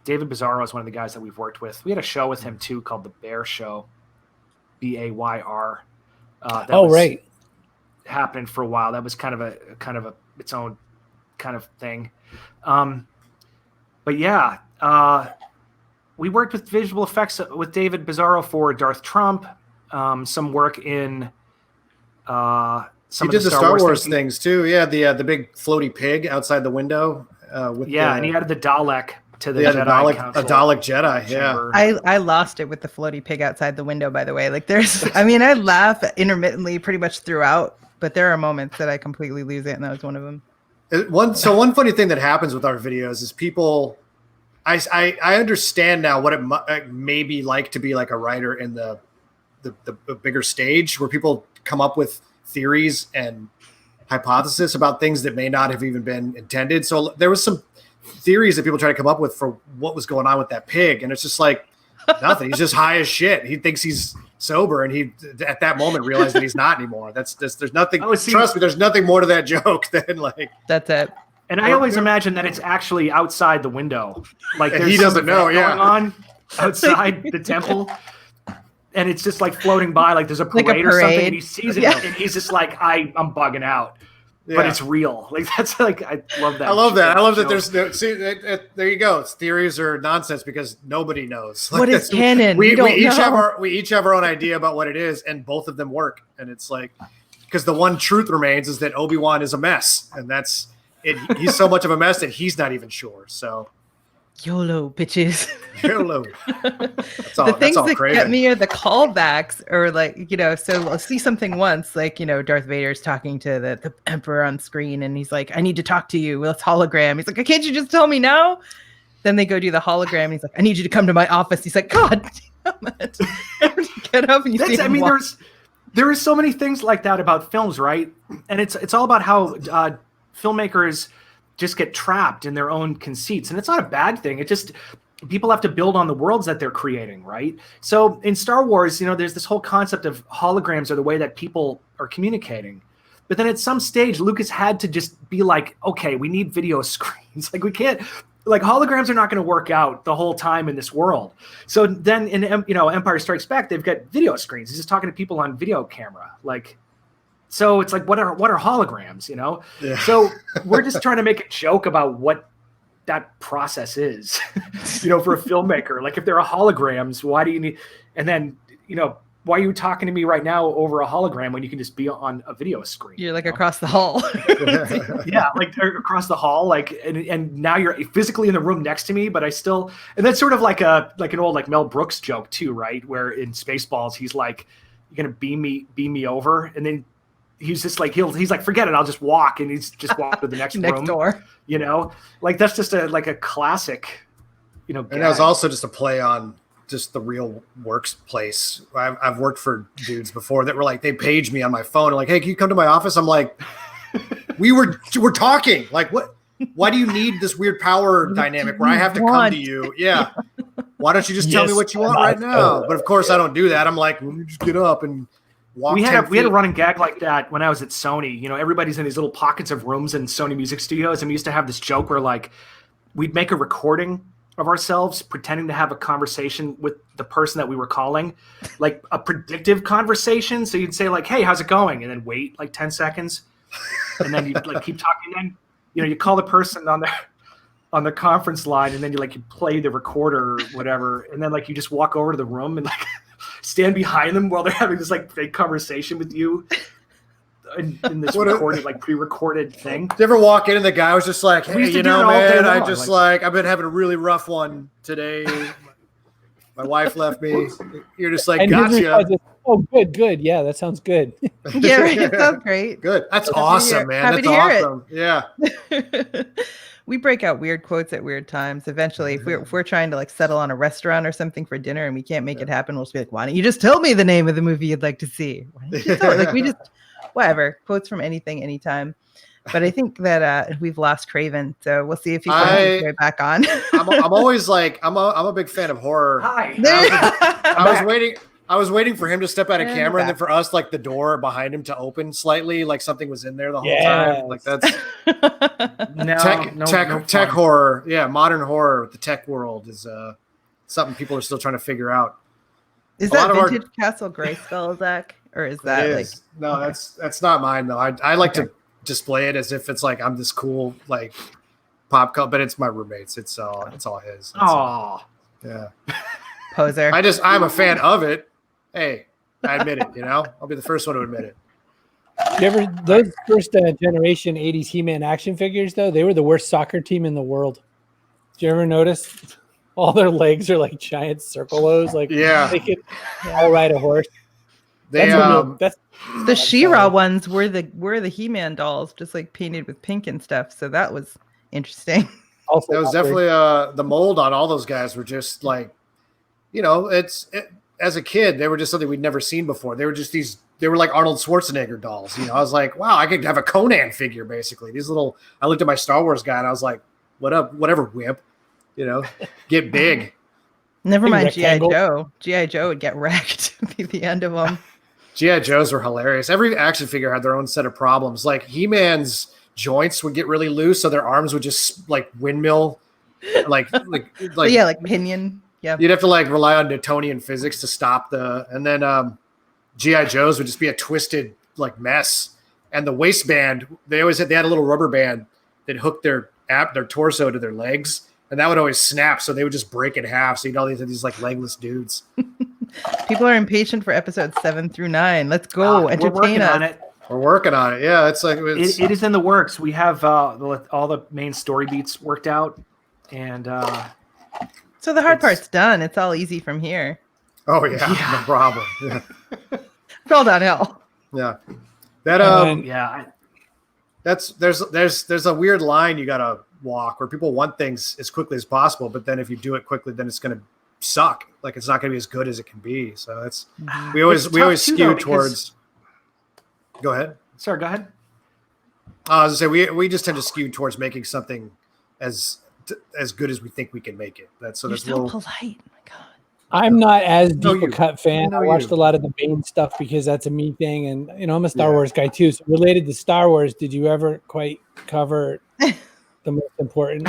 David Bizarro is one of the guys that we've worked with. We had a show with him too called The Bear Show, BAYR. Right. Happening for a while. That was kind of a its own kind of thing. We worked with visual effects with David Bizarro for Darth Trump. Some work in He did the Star Wars things too. Yeah, the big floaty pig outside the window. And he added the Dalek to the Jedi Council. A Dalek Jedi. Yeah, I lost it with the floaty pig outside the window. By the way, I laugh intermittently pretty much throughout, but there are moments that I completely lose it, and that was one of them. One funny thing that happens with our videos is people. I understand now what it may be like to be like a writer in the bigger stage, where people come up with theories and hypotheses about things that may not have even been intended. So there was some theories that people try to come up with for what was going on with that pig, and it's just like nothing. He's just high as shit. He thinks he's sober, and he at that moment realized that he's not anymore. There's nothing. Trust me, there's nothing more to that joke than that's it. And I always imagine that it's actually outside the window. He doesn't know. Going on outside the temple. And it's just floating by, there's a parade or something, and he sees it, and he's just I'm bugging out. Yeah. But it's real. That's I love that. I love that. I love that. There's there you go. It's theories are nonsense because nobody knows. What is canon? We each have our own idea about what it is, and both of them work. And it's because the one truth remains is that Obi-Wan is a mess, and that's it. He's so much of a mess that he's not even sure. So. YOLO, bitches. YOLO. The things that Craven. Get me are the callbacks, or so I'll see something once, Darth Vader's talking to the Emperor on screen, and he's like, I need to talk to you. Well, it's hologram. He's like, can't you just tell me now? Then they go do the hologram, and he's like, I need you to come to my office. He's like, God damn it. Get up and you see him walk. There is so many things like that about films, right? And it's all about how filmmakers just get trapped in their own conceits. And it's not a bad thing. It just, people have to build on the worlds that they're creating, right? So in Star Wars, there's this whole concept of holograms are the way that people are communicating. But then at some stage, Lucas had to just be like, okay, we need video screens. We can't, holograms are not going to work out the whole time in this world. So then in, Empire Strikes Back, they've got video screens. He's just talking to people on video camera. So it's what are holograms, Yeah. So we're just trying to make a joke about what that process is, for a filmmaker. If there are holograms, why do you need, and then, why are you talking to me right now over a hologram when you can just be on a video screen? You're across the hall. Yeah, across the hall, and now you're physically in the room next to me, but I still, and that's sort of like an old Mel Brooks joke too, right? Where in Spaceballs, he's like, you're going to beam me over, and then he's just he's like, forget it, I'll just walk, and he's just walk to the next room. Door. That's just a classic, And that was also just a play on just the real workplace. I've worked for dudes before that were they page me on my phone and hey, can you come to my office? I'm like, we're talking. What? Why do you need this weird power dynamic where I have to come to you? Yeah. Why don't you just tell me what you want right now? But of course I don't do that. I'm like, well, you just get up and We had a running gag like that when I was at Sony. You know, everybody's in these little pockets of rooms in Sony music studios, and we used to have this joke where like we'd make a recording of ourselves pretending to have a conversation with the person that we were calling, like a predictive conversation. So you'd say like, "Hey, how's it going?" and then wait like 10 seconds, and then you'd like keep talking. And then you call the person on the conference line, and then you play the recorder or whatever, and then like you just walk over to the room and like stand behind them while they're having this like fake conversation with you in this recorded, like pre-recorded thing. Did you ever walk in and the guy was just like, "Hey, you know, man, I've been having a really rough one today. My wife left me." You're just like, "Gotcha." Oh, good. Yeah, that sounds good. Yeah, right. That sounds great. Good. That's awesome, man. Happy to hear awesome. Yeah. We break out weird quotes at weird times. Eventually, if we're trying to like settle on a restaurant or something for dinner and we can't make it happen, we'll just be like, "Why don't you just tell me the name of the movie you'd like to see?" Like we just whatever, quotes from anything, anytime. But I think that we've lost Craven, so we'll see if he can his way back on. I'm always like I'm a big fan of horror. Hi. I was waiting for him to step out of camera, and then for us, like the door behind him to open slightly, like something was in there the whole time. Like that's tech horror. Yeah, modern horror with the tech world is something people are still trying to figure out. Is that vintage Castle Grayskull, Zach, or is that no? That's not mine though. I like to display it as if it's like I'm this cool like pop culture, but it's my roommate's. It's all his. Oh, yeah. Poser. I'm a fan of it. Hey, I admit it, I'll be the first one to admit it. Those first generation 80s He-Man action figures, though, they were the worst soccer team in the world. Did you ever notice? All their legs are like giant circle O's. Like, they could all ride a horse. The She-Ra ones were the He-Man dolls, just like painted with pink and stuff. So that was interesting. Also, that was definitely the mold on all those guys were just like, as a kid, they were just something we'd never seen before. They were just they were like Arnold Schwarzenegger dolls. I was like, wow, I could have a Conan figure, basically. I looked at my Star Wars guy and I was like, what up, whatever, wimp, get big. Never mind G.I. Joe. G.I. Joe would get wrecked be the end of them. G.I. Joes were hilarious. Every action figure had their own set of problems. Like He-Man's joints would get really loose, so their arms would just like windmill, like pinion. Yeah, you'd have to like rely on Newtonian physics to stop and then G.I. Joes would just be a twisted like mess. And the waistband, they had a little rubber band that hooked their torso to their legs, and that would always snap, so they would just break in half. So you'd all these like legless dudes. People are impatient for episodes 7 through 9. Let's go. Entertain us. We're working on it. Yeah, it is in the works. We have all the main story beats worked out, and so the hard part's done. It's all easy from here. Oh yeah. No problem. Yeah. It's all downhill. Yeah. There's a weird line you gotta walk where people want things as quickly as possible, but then if you do it quickly, then it's gonna suck. Like it's not gonna be as good as it can be. So it's we always skew towards. Go ahead. Sorry, go ahead. I was gonna say we just tend to skew towards making something as good as we think we can make it. You're so polite. Oh my God. I'm not as deep a cut fan. I watched a lot of the Bane stuff because that's a me thing, and I'm a Star Wars guy too. So related to Star Wars, did you ever quite cover the most important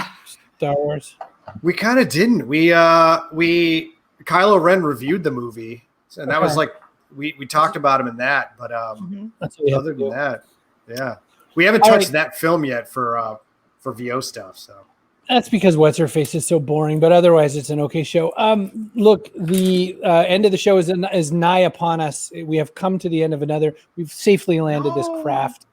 Star Wars? We kind of didn't. We Kylo Ren reviewed the movie, and that was like we talked about him in that. But other than that, we haven't touched that film yet for VO stuff. So. That's because What's Her Face is so boring, but otherwise it's an okay show. Look, the end of the show is nigh upon us. We have come to the end of another. We've safely landed this craft.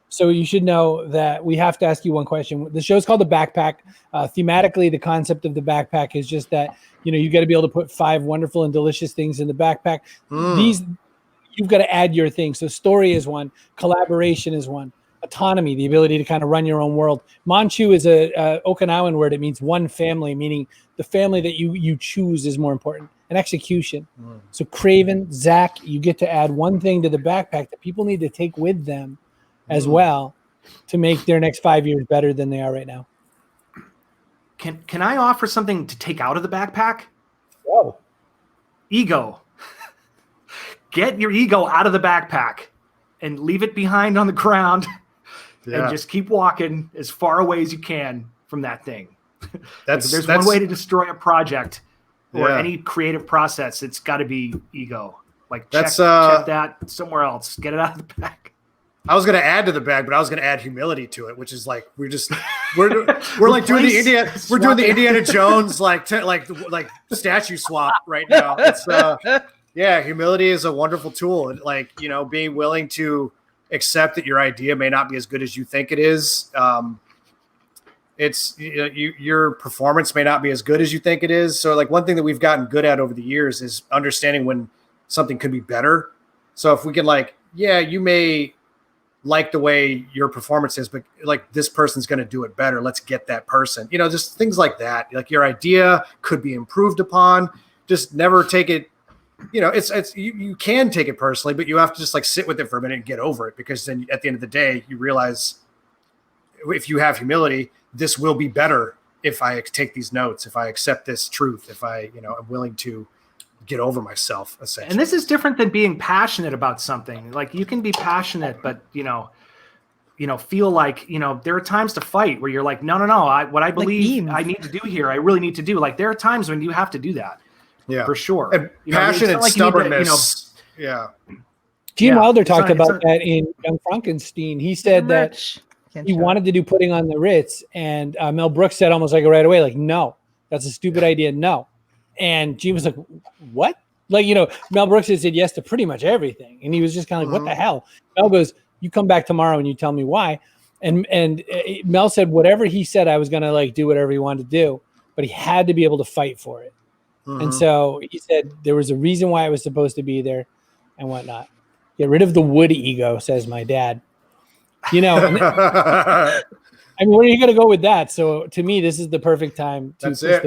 So you should know that we have to ask you one question. The show's called The Backpack. Thematically, the concept of the backpack is just that, you got to be able to put 5 wonderful and delicious things in the backpack. You've got to add your thing. So story is one. Collaboration is one. Autonomy, the ability to kind of run your own world. Manchu is a Okinawan word. It means one family, meaning the family that you choose is more important. And execution. So Craven, Zach, you get to add one thing to the backpack that people need to take with them as well to make their next 5 years better than they are right now. Can I offer something to take out of the backpack? Whoa. Ego. get your ego out of the backpack and leave it behind on the ground and just keep walking as far away as you can from that thing. There's one way to destroy a project or any creative process. It's got to be ego. Like check that somewhere else. Get it out of the bag. I was going to add to the bag, but I was going to add humility to it, which is like we're like doing the Indiana Jones like statue swap right now. It's humility is a wonderful tool, and like being willing to accept that your idea may not be as good as you think it is. It's your performance may not be as good as you think it is. So like one thing that we've gotten good at over the years is understanding when something could be better. So if we can you may like the way your performance is, but like this person's going to do it better. Let's get that person, just things like that. Like your idea could be improved upon. Just never take it. You can take it personally, but you have to just sit with it for a minute and get over it, because then at the end of the day, you realize if you have humility, this will be better if I take these notes, if I accept this truth, if I, am willing to get over myself, essentially. And this is different than being passionate about something. Like you can be passionate, but feel like, there are times to fight where you're like, no, what I believe I need to do here, I really need to do. Like there are times when you have to do that. Yeah, for sure. And passion and stubbornness. Gene Wilder talked about that in Young Frankenstein. He said that he wanted to do Putting on the Ritz, and Mel Brooks said almost right away, like, no, that's a stupid idea. No. And Gene was like, what? Mel Brooks had said yes to pretty much everything. And he was just kind of like, what the hell? Mel goes, you come back tomorrow and you tell me why. And Mel said, whatever he said, I was going to do whatever he wanted to do, but he had to be able to fight for it. And so he said there was a reason why I was supposed to be there and whatnot. Get rid of the wood ego, says my dad. I mean, where are you going to go with that? So to me, this is the perfect time to push the